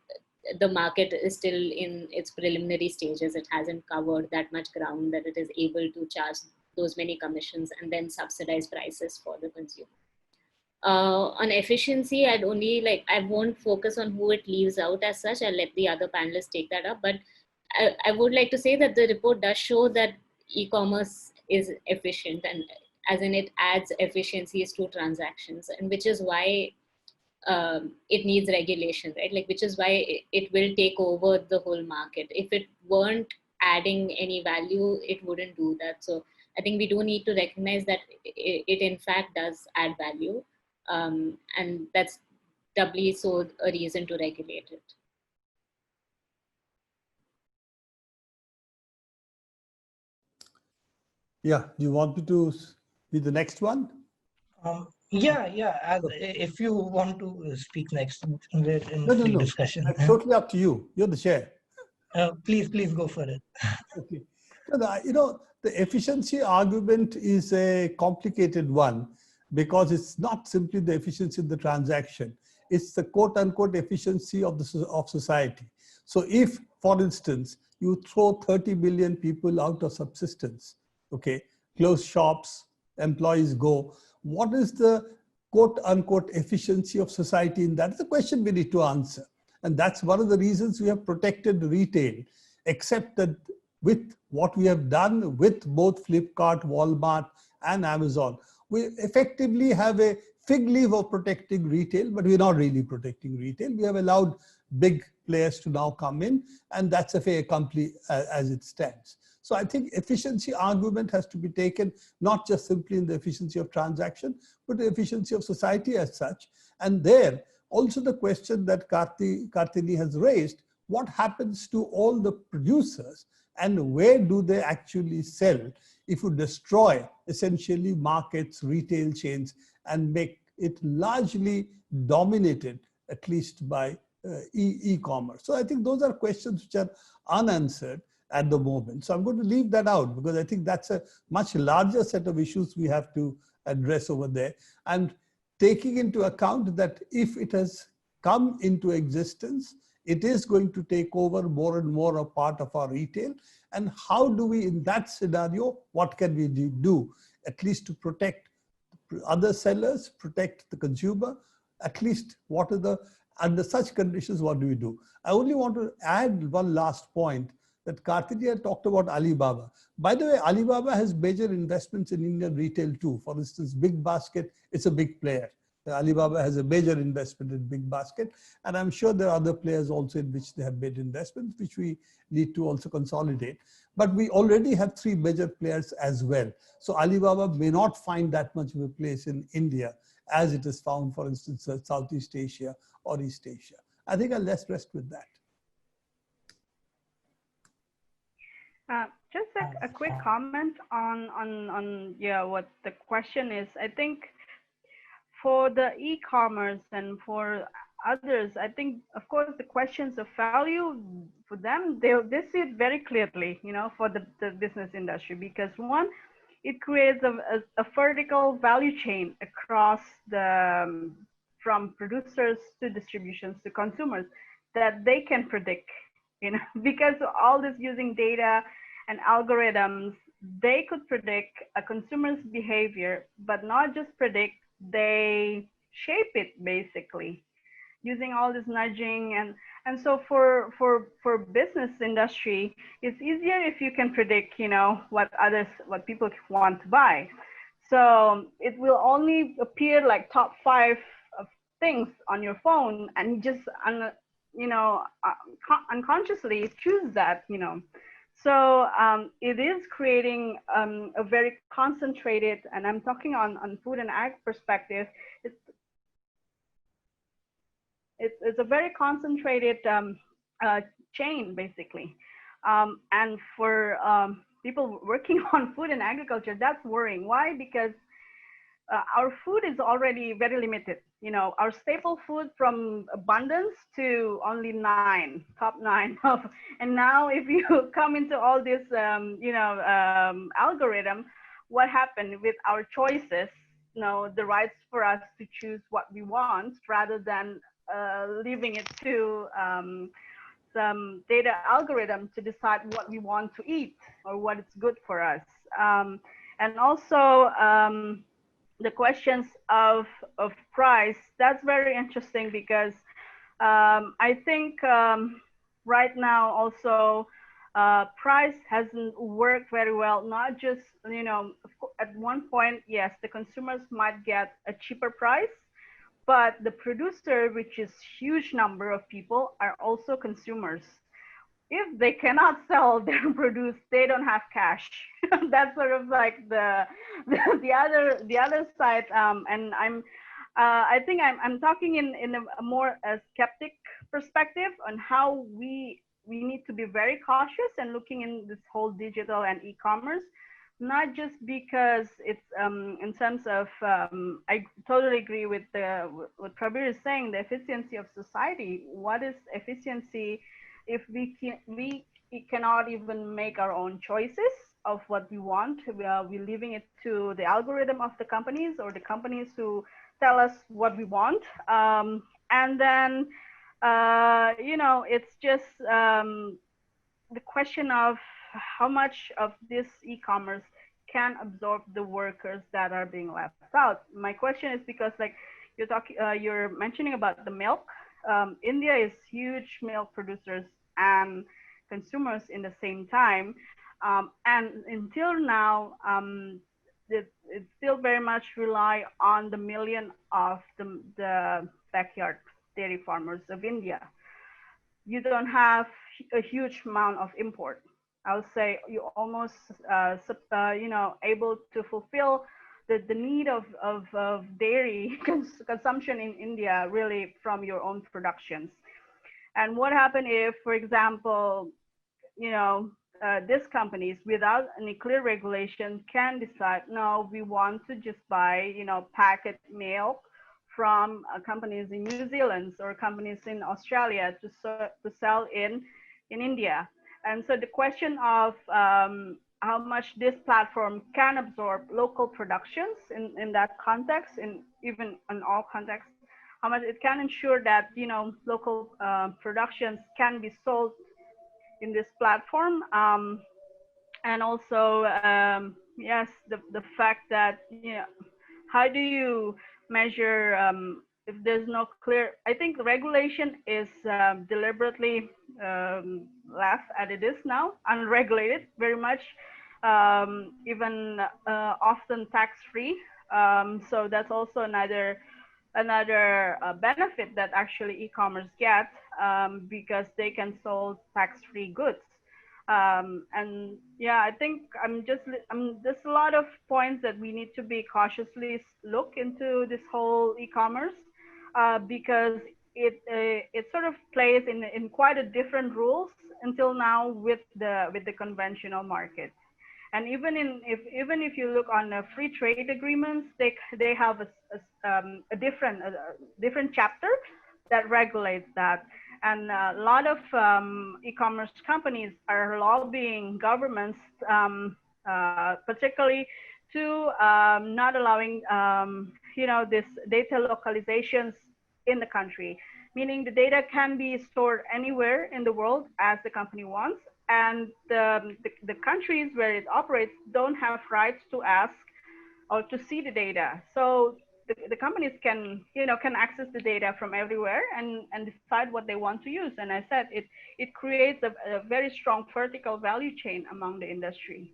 the market is still in its preliminary stages. It hasn't covered that much ground that it is able to charge those many commissions and then subsidize prices for the consumer. On efficiency, I won't focus on who it leaves out as such. I'll let the other panelists take that up. But I would like to say that the report does show that e-commerce is efficient, and as in it adds efficiencies to transactions, and which is why it needs regulation, right? Like, which is why it will take over the whole market. If it weren't adding any value, it wouldn't do that. So I think we do need to recognize that it in fact does add value. And that's doubly so a reason to regulate it. Yeah, do you want me to be the next one? Yeah. If you want to speak next in the discussion. That's totally up to you. You're the chair. Please go for it. Okay. So the efficiency argument is a complicated one, because it's not simply the efficiency of the transaction. It's the quote unquote efficiency of society. So if, for instance, you throw 30 million people out of subsistence, okay, close shops, employees go, what is the quote unquote efficiency of society in that? It's a question we need to answer. And that's one of the reasons we have protected retail, except that with what we have done with both Flipkart, Walmart, and Amazon, we effectively have a fig leaf of protecting retail, but we're not really protecting retail. We have allowed big players to now come in, and that's a fait accompli as it stands. So I think efficiency argument has to be taken, not just simply in the efficiency of transaction, but the efficiency of society as such. And there, also the question that Kartini has raised, what happens to all the producers and where do they actually sell if you destroy essentially markets, retail chains, and make it largely dominated, at least by e-commerce. So I think those are questions which are unanswered at the moment. So I'm going to leave that out because I think that's a much larger set of issues we have to address over there. And taking into account that if it has come into existence, it is going to take over more and more a part of our retail. And how do we, in that scenario, what can we do, at least to protect other sellers, protect the consumer, at least what are the, under such conditions, what do we do? I only want to add one last point that Kartini had talked about Alibaba. By the way, Alibaba has major investments in Indian retail too. For instance, Big Basket is a big player. Alibaba has a major investment in Big Basket, and I'm sure there are other players also in which they have made investments, which we need to also consolidate. But we already have 3 major players as well. So Alibaba may not find that much of a place in India as it is found, for instance, Southeast Asia or East Asia. I think I'll rest with that. Just a quick comment on yeah, what the question is. I think for the e-commerce and for others, I think, of course, the questions of value for them, they see it very clearly, you know, for the business industry, because one, it creates a vertical value chain across the, from producers to distributions to consumers that they can predict, you know, because all this using data and algorithms, they could predict a consumer's behavior, but not just predict, they shape it basically using all this nudging. And so for business industry, it's easier if you can predict, you know, what people want to buy. So it will only appear like top 5 of things on your phone, and you just unconsciously choose that, you know. So it is creating a very concentrated, and I'm talking on food and ag perspective, it's a very concentrated chain basically. And for people working on food and agriculture, that's worrying. Why? Because our food is already very limited. You know, our staple food from abundance to only 9, top 9 of, and now if you come into all this, algorithm, what happened with our choices, you know, the rights for us to choose what we want rather than leaving it to some data algorithm to decide what we want to eat or what is good for us. And also, the questions of price, that's very interesting because I think right now also price hasn't worked very well. Not just, you know, at one point, yes, the consumers might get a cheaper price, but the producer, which is huge number of people, are also consumers. If they cannot sell their produce, they don't have cash. That's sort of like the other side. And I think I'm talking in a more skeptic perspective on how we need to be very cautious and looking in this whole digital and e-commerce, not just because it's in terms of I totally agree with what Prabir is saying, the efficiency of society. What is efficiency if we cannot even make our own choices of what we want? We're leaving it to the algorithm of the companies or the companies who tell us what we want. And then, you know, it's just the question of how much of this e-commerce can absorb the workers that are being left out. My question is because, like, you're mentioning about the milk. India is huge milk producers, and consumers in the same time. And until now, it still very much rely on the million of the backyard dairy farmers of India. You don't have a huge amount of import. I would say you almost, able to fulfill the need of dairy consumption in India really from your own productions. And what happened if, for example, these companies without any clear regulation can decide, no, we want to just buy, packet milk from companies in New Zealand or companies in Australia to sell in India. And so the question of how much this platform can absorb local productions in that context, and even in all contexts, how much it can ensure that local productions can be sold in this platform, and also yes, the fact that how do you measure if there's no clear? I think the regulation is deliberately left as it is now, unregulated, very much, even often tax-free. So that's also another benefit that actually e-commerce get, because they can sell tax-free goods. And yeah, I think there's a lot of points that we need to be cautiously look into this whole e-commerce, because it sort of plays in quite a different rules until now with the conventional market. And even if you look on the free trade agreements, they have a different chapter that regulates that. And a lot of e-commerce companies are lobbying governments, particularly to not allowing this data localizations in the country, meaning the data can be stored anywhere in the world as the company wants, and the countries where it operates don't have rights to ask or to see the data. So the companies can access the data from everywhere and decide what they want to use. And I said it creates a very strong vertical value chain among the industry.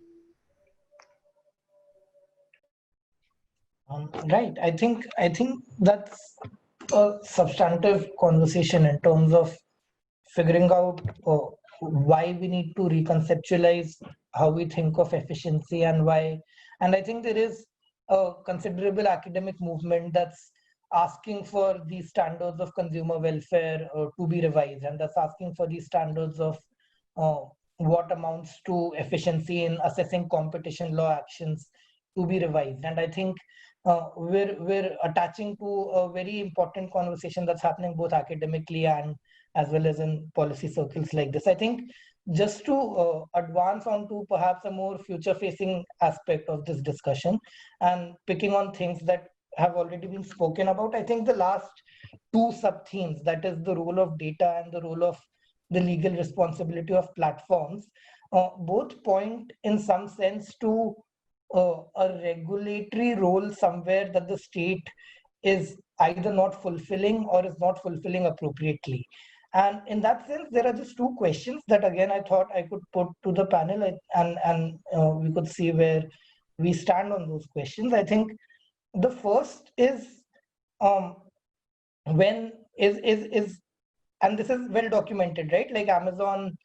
Right. I think that's a substantive conversation in terms of figuring out why we need to reconceptualize how we think of efficiency and why. And I think there is a considerable academic movement that's asking for these standards of consumer welfare to be revised, and that's asking for these standards of what amounts to efficiency in assessing competition law actions to be revised. And I think we're attaching to a very important conversation that's happening both academically and as well as in policy circles like this. I think just to advance on to perhaps a more future-facing aspect of this discussion and picking on things that have already been spoken about, I think the last two sub-themes, that is the role of data and the role of the legal responsibility of platforms, both point in some sense to a regulatory role somewhere that the state is either not fulfilling or is not fulfilling appropriately. And in that sense, there are just two questions that again I thought I could put to the panel, and we could see where we stand on those questions. I think the first is when is and this is well documented, right? Like Amazon,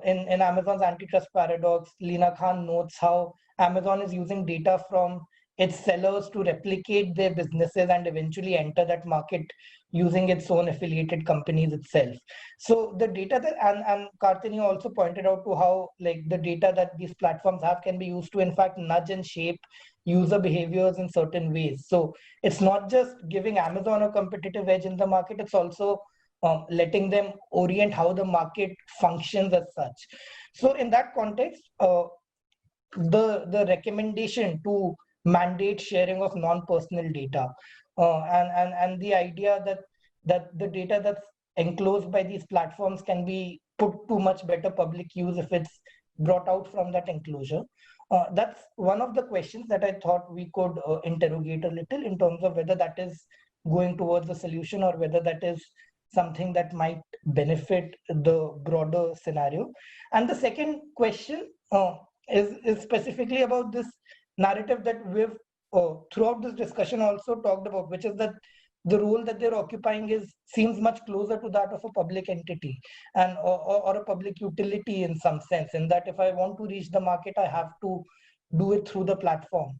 in Amazon's antitrust paradox, Lina Khan notes how Amazon is using data from its sellers to replicate their businesses and eventually enter that market using its own affiliated companies itself. So the data that, and Kartini also pointed out to how like the data that these platforms have can be used to in fact nudge and shape user behaviors in certain ways. So it's not just giving Amazon a competitive edge in the market, it's also letting them orient how the market functions as such. So in that context, the recommendation to mandate sharing of non-personal data and the idea that the data that's enclosed by these platforms can be put to much better public use if it's brought out from that enclosure. That's one of the questions that I thought we could interrogate a little in terms of whether that is going towards the solution or whether that is something that might benefit the broader scenario? And the second question is specifically about this narrative that we've throughout this discussion also talked about, which is that the role that they're occupying seems much closer to that of a public entity and or a public utility in some sense, in that if I want to reach the market, I have to do it through the platform.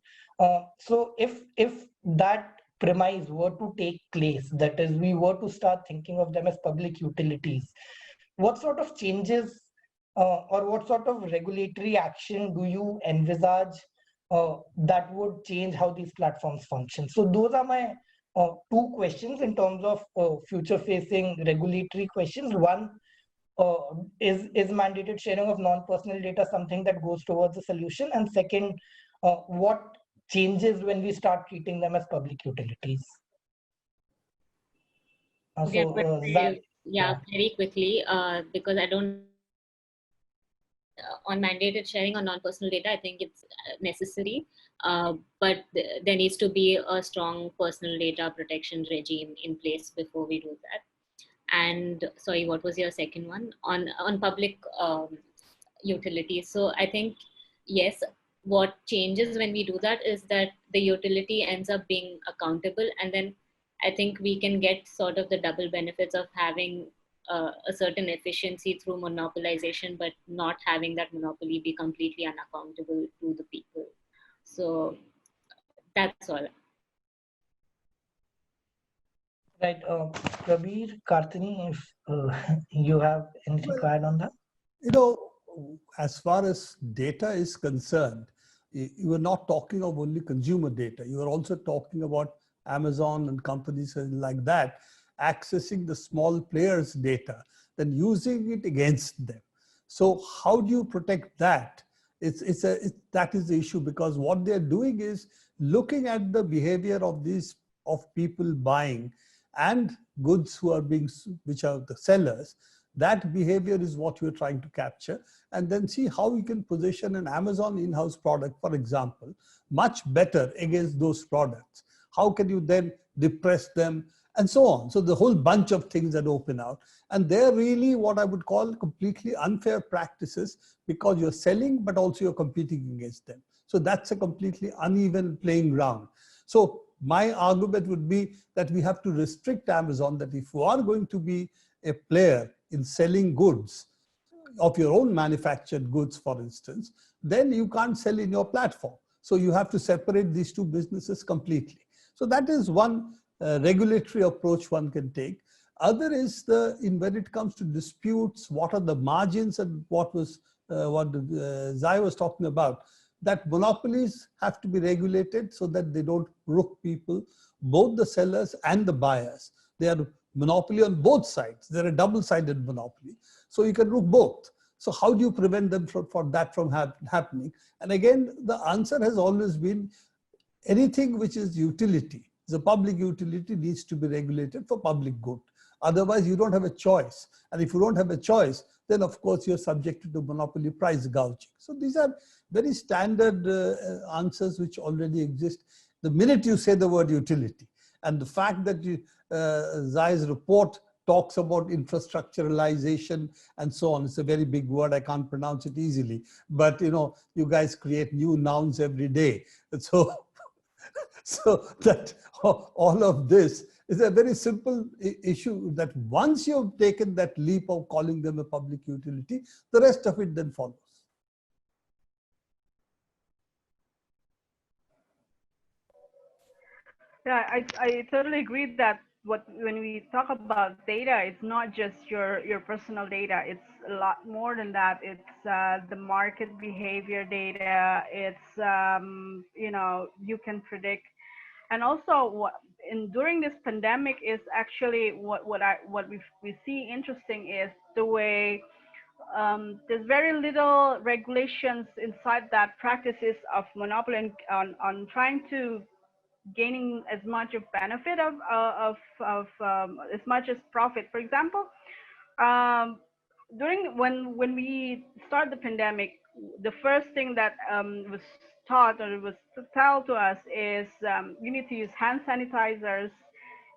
So if that premise were to take place, that is, we were to start thinking of them as public utilities, what sort of changes or what sort of regulatory action do you envisage that would change how these platforms function? So those are my two questions in terms of future facing regulatory questions. One, is mandated sharing of non-personal data something that goes towards a solution? And second, what changes when we start treating them as public utilities? Okay, So, but Zai, yeah, very quickly, because I don't on mandated sharing on non-personal data, I think it's necessary, but there needs to be a strong personal data protection regime in place before we do that. And sorry, what was your second one? On public utilities. So I think, yes, what changes when we do that is that the utility ends up being accountable, and then I think we can get sort of the double benefits of having a certain efficiency through monopolization, but not having that monopoly be completely unaccountable to the people. So that's all. right, Prabir, Kartini, if you have anything to add on that? You know, as far as data is concerned, you are not talking of only consumer data. You are also talking about Amazon and companies like that accessing the small players' data, then using it against them. So how do you protect that? That is the issue, because what they're doing is looking at the behavior of people buying and goods which are the sellers. That behavior is what we're trying to capture, and then see how we can position an Amazon in-house product, for example, much better against those products. How can you then depress them, and so on. So the whole bunch of things that open out. And they're really what I would call completely unfair practices, because you're selling, but also you're competing against them. So that's a completely uneven playing ground. So my argument would be that we have to restrict Amazon, that if you are going to be a player in selling goods, of your own manufactured goods, for instance, then you can't sell in your platform. So you have to separate these two businesses completely. So that is one regulatory approach one can take. Other is when it comes to disputes, what are the margins, and what Zai was talking about, that monopolies have to be regulated so that they don't rook people, both the sellers and the buyers. They are monopoly on both sides. They're a double-sided monopoly. So you can rook both. So how do you prevent them from happening? And again, the answer has always been anything which is utility, the public utility, needs to be regulated for public good. Otherwise, you don't have a choice. And if you don't have a choice, then of course you're subjected to monopoly price gouging. So these are very standard answers which already exist. The minute you say the word utility, and the fact that Zai's report talks about infrastructuralization and so on. It's a very big word. I can't pronounce it easily. But you guys create new nouns every day. So, so that all of this is a very simple issue, that once you've taken that leap of calling them a public utility, the rest of it then follows. Yeah, I totally agree that when we talk about data, it's not just your personal data. It's a lot more than that. It's the market behavior data. It's you can predict, and also during this pandemic is actually what we see interesting is the way there's very little regulations inside that practices of monopoly on trying to gaining as much of benefit of as much as profit. For example, during when we start the pandemic, the first thing that was taught or was told to us is you need to use hand sanitizers,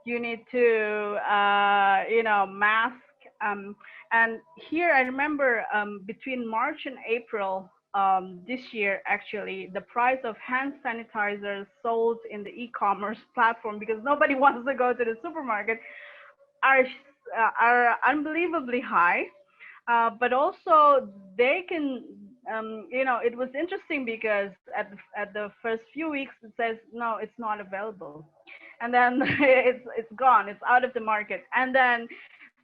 You need to, mask. And here I remember between March and April this year, actually, the price of hand sanitizers sold in the e-commerce platform, because nobody wants to go to the supermarket, are are unbelievably high. But also they can, it was interesting because at the first few weeks it says no, it's not available, and then it's gone, it's out of the market, and then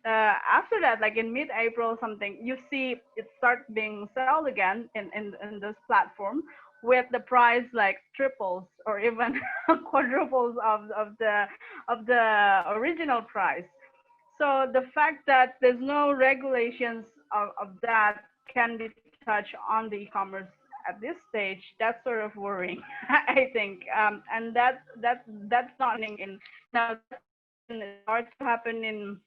after that, like in mid-April something, you see it start being sold again in this platform with the price like triples or even quadruples of the original price. So the fact that there's no regulations of that can be touched on the e-commerce at this stage, that's sort of worrying, I think. And that's not happening in, now that's in, it starts to happen in,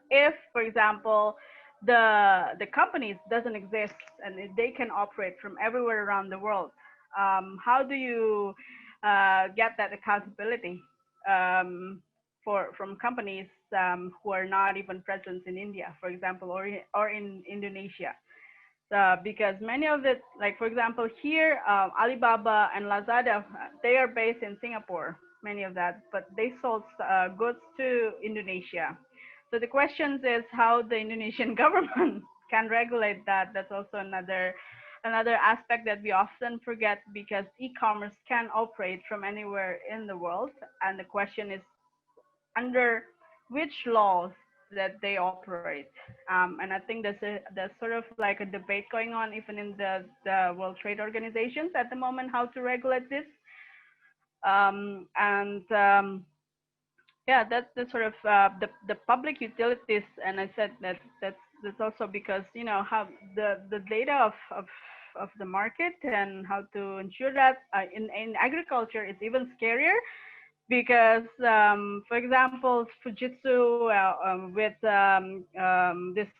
if, for example, the companies doesn't exist and they can operate from everywhere around the world. How do you get that accountability from companies who are not even present in India, for example, or in Indonesia? Because many of it, like for example, here, Alibaba and Lazada, they are based in Singapore, many of that, but they sold goods to Indonesia. So the question is how the Indonesian government can regulate that. That's also another aspect that we often forget, because e-commerce can operate from anywhere in the world. And the question is under which laws that they operate. And I think there's sort of like a debate going on even in the World Trade Organizations at the moment, how to regulate this. Yeah, that's sort of the public utilities, and I said that's also because how the data of the market and how to ensure that in agriculture it's even scarier, because for example Fujitsu with this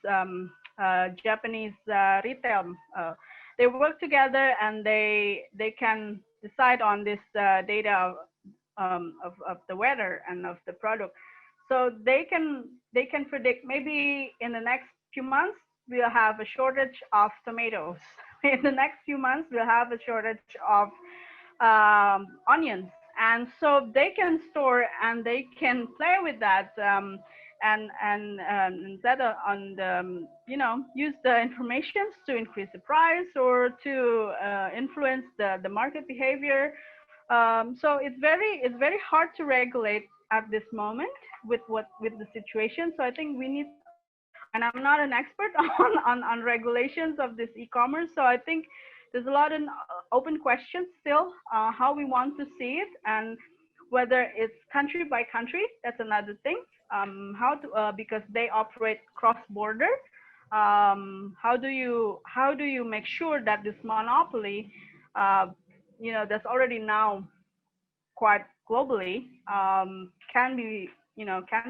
Japanese retail, they work together and they can decide on this data of the weather and of the product. So they can predict maybe in the next few months we'll have a shortage of tomatoes. In the next few months we'll have a shortage of onions, and so they can store and they can play with that and instead on the use the information to increase the price or to influence the market behavior. So it's very hard to regulate at this moment with the situation. So I think we need, and I'm not an expert on regulations of this e-commerce. So I think there's a lot of open questions still, how we want to see it, and whether it's country by country. That's another thing. How to because they operate cross-border. How do you make sure that this monopoly, that's already now quite globally, can be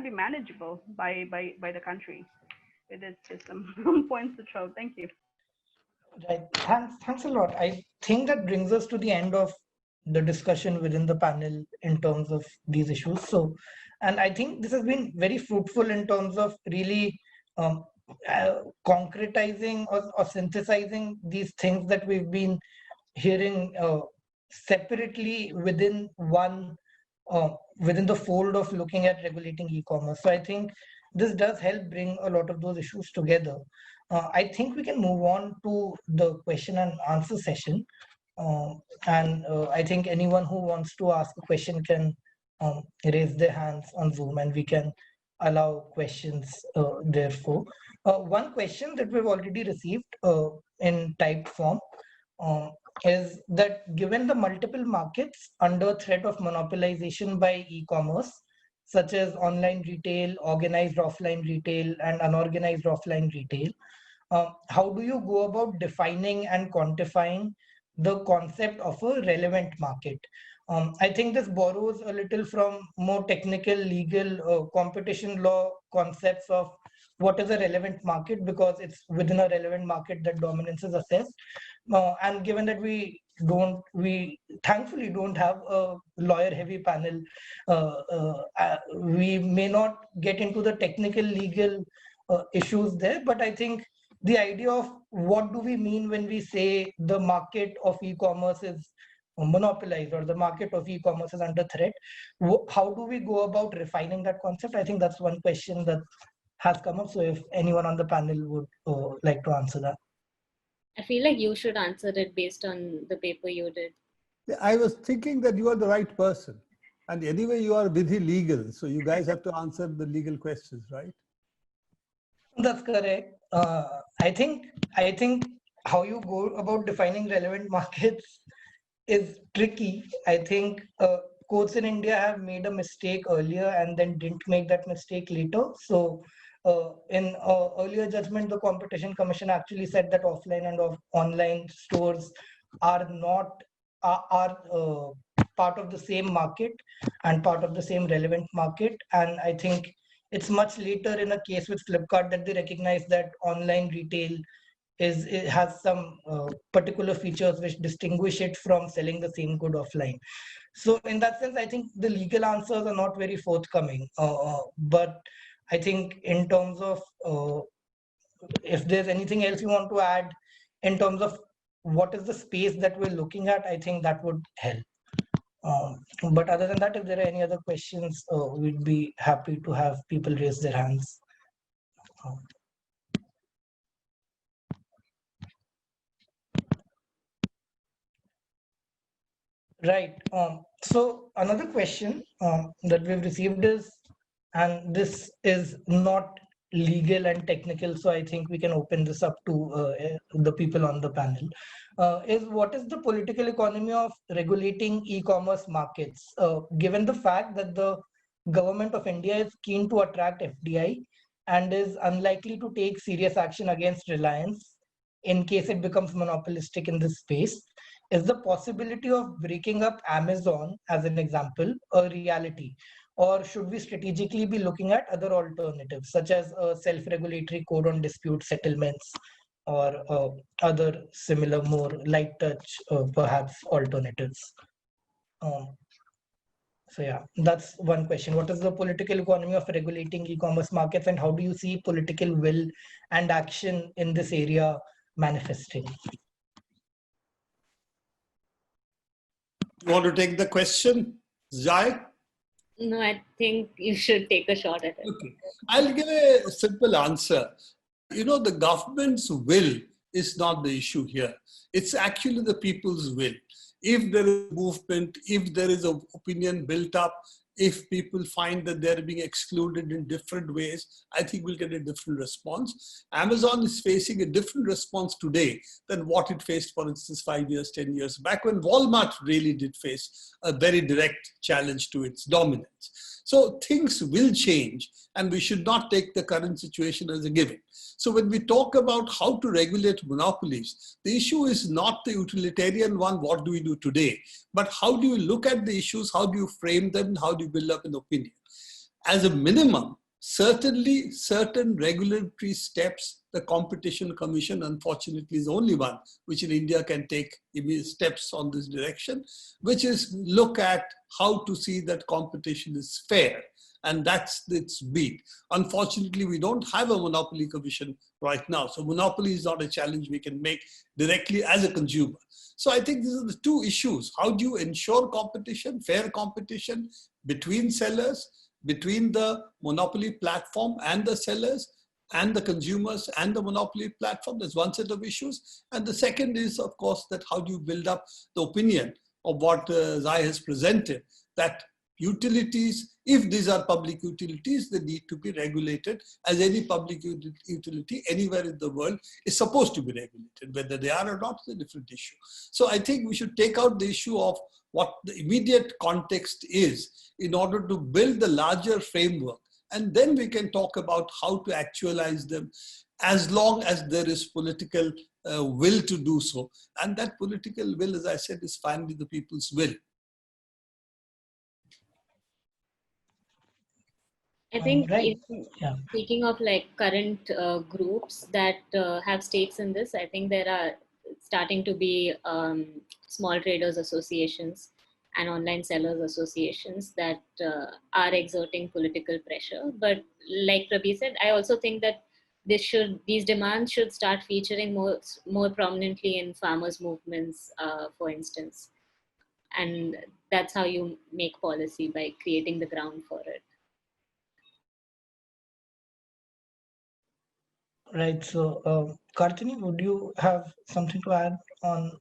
manageable by the country. It is just some points to throw. Thank you. Right. Thanks a lot. I think that brings us to the end of the discussion within the panel in terms of these issues. So, and I think this has been very fruitful in terms of really concretizing or synthesizing these things that we've been hearing separately within within the fold of looking at regulating e-commerce. So I think this does help bring a lot of those issues together. I think we can move on to the question and answer session. And I think anyone who wants to ask a question can raise their hands on Zoom and we can allow questions therefore. One question that we've already received in typed form is that given the multiple markets under threat of monopolization by e-commerce, such as online retail, organized offline retail, and unorganized offline retail, how do you go about defining and quantifying the concept of a relevant market? I think this borrows a little from more technical, legal, competition law concepts of what is a relevant market, because it's within a relevant market that dominance is assessed. And given that we thankfully don't have a lawyer heavy panel. We may not get into the technical legal issues there, but I think the idea of what do we mean when we say the market of e-commerce is monopolized or the market of e-commerce is under threat, how do we go about refining that concept? I think that's one question that has come up. So if anyone on the panel would like to answer that. I feel like you should answer it based on the paper you did. I was thinking that you are the right person. And anyway, you are Vidhi legal. So you guys have to answer the legal questions, right? That's correct. I think how you go about defining relevant markets is tricky. I think courts in India have made a mistake earlier and then didn't make that mistake later. So in earlier judgment, the Competition Commission actually said that offline and online stores are not part of the same market and part of the same relevant market. And I think it's much later in a case with Flipkart that they recognize that online retail it has some particular features which distinguish it from selling the same good offline. So in that sense, I think the legal answers are not very forthcoming. But I think in terms of if there's anything else you want to add in terms of what is the space that we're looking at, I think that would help. But other than that, if there are any other questions, we'd be happy to have people raise their hands. Right. So another question that we've received is, and this is not legal and technical, so I think we can open this up to the people on the panel, is what is the political economy of regulating e-commerce markets, given the fact that the government of India is keen to attract FDI and is unlikely to take serious action against Reliance in case it becomes monopolistic in this space. Is the possibility of breaking up Amazon, as an example, a reality? Or should we strategically be looking at other alternatives, such as a self-regulatory code on dispute settlements or other similar, more light touch, perhaps, alternatives? So yeah, that's one question. What is the political economy of regulating e-commerce markets, and how do you see political will and action in this area manifesting? You want to take the question, Zai? No, I think you should take a shot at it. Okay. I'll give a simple answer. You know, the government's will is not the issue here. It's actually the people's will. If there is movement, if there is an opinion built up, if people find that they're being excluded in different ways, I think we'll get a different response. Amazon is facing a different response today than what it faced, for instance, 5 years, 10 years back, when Walmart really did face a very direct challenge to its dominance. So things will change, and we should not take the current situation as a given. So when we talk about how to regulate monopolies, the issue is not the utilitarian one, what do we do today, but how do you look at the issues, how do you frame them, how do you build up an opinion? As a minimum, certainly certain regulatory steps, the Competition Commission, unfortunately, is the only one which in India can take steps on this direction, which is look at how to see that competition is fair. And that's its beat. Unfortunately, we don't have a monopoly commission right now. So monopoly is not a challenge we can make directly as a consumer. So I think these are the two issues. How do you ensure competition, fair competition between sellers, between the monopoly platform and the sellers, and the consumers and the monopoly platform? There's one set of issues. And the second is, of course, that how do you build up the opinion of what Zai has presented, that utilities, if these are public utilities, they need to be regulated as any public utility anywhere in the world is supposed to be regulated. Whether they are or not is a different issue. So I think we should take out the issue of what the immediate context is in order to build the larger framework. And then we can talk about how to actualize them, as long as there is political will to do so. And that political will, as I said, is finally the people's will. I think, Right. speaking of like current groups that have stakes in this, I think there are starting to be small traders associations and online sellers associations that are exerting political pressure. But like Prabir said, I also think that these demands should start featuring more prominently in farmers' movements, for instance. And that's how you make policy, by creating the ground for it. Right. So, Kartini, would you have something to add on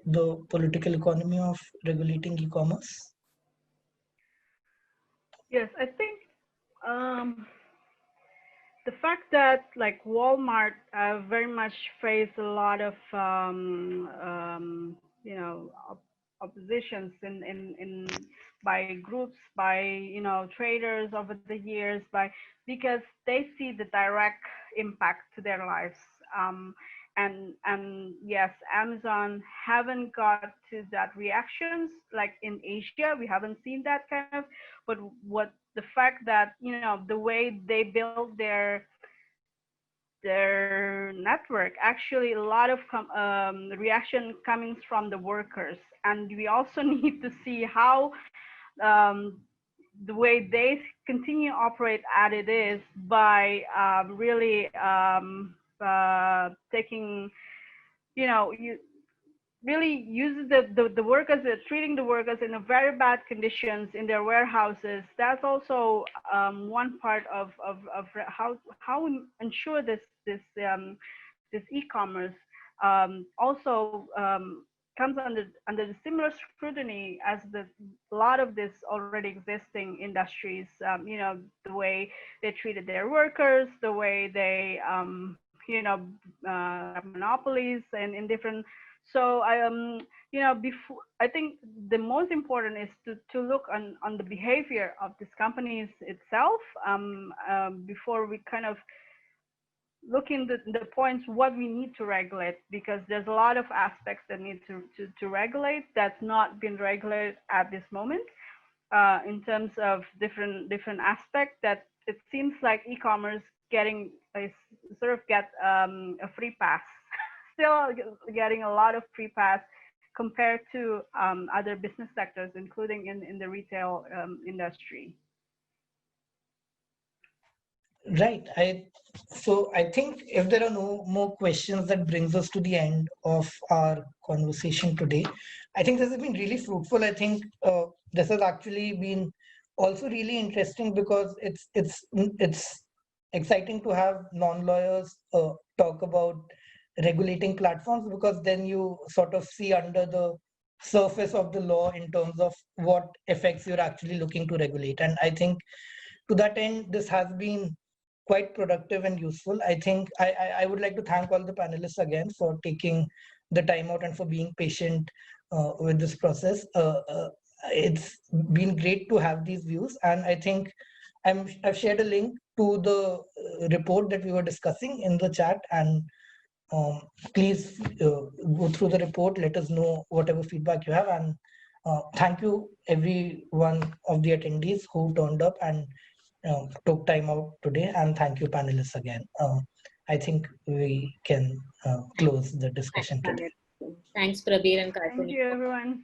the political economy of regulating e-commerce? Yes, I think the fact that like Walmart very much face a lot of you know oppositions in by groups, by traders over the years, because they see the direct impact to their lives. And yes, Amazon haven't got to that reactions like in Asia. We haven't seen that kind of, but what the fact that the way they build their network, actually a lot of reaction coming from the workers. And we also need to see how the way they continue to operate as it is, by really taking you really uses the workers, treating the workers in a very bad conditions in their warehouses. That's also one part of how we ensure this e-commerce also comes under the similar scrutiny as a lot of this already existing industries. The way they treated their workers, the way they monopolies and in different. So before, I think the most important is to look on the behavior of these companies itself before we kind of look in the points what we need to regulate, because there's a lot of aspects that need to regulate that's not been regulated at this moment in terms of different aspects, that it seems like e-commerce getting sort of get a free pass still getting a lot of free pass compared to other business sectors, including in the retail industry. Right. So I think if there are no more questions, that brings us to the end of our conversation today. I think this has been really fruitful. I think this has actually been also really interesting, because it's exciting to have non-lawyers talk about regulating platforms, because then you sort of see under the surface of the law in terms of what effects you're actually looking to regulate. And I think to that end, this has been quite productive and useful. I think I would like to thank all the panelists again for taking the time out and for being patient with this process. It's been great to have these views, and I think I've shared a link to the report that we were discussing in the chat, and please go through the report, let us know whatever feedback you have, and thank you every one of the attendees who turned up and took time out today, and thank you panelists again. I think we can close the discussion today. Thanks, Prabir and Kartini. Thank you, everyone.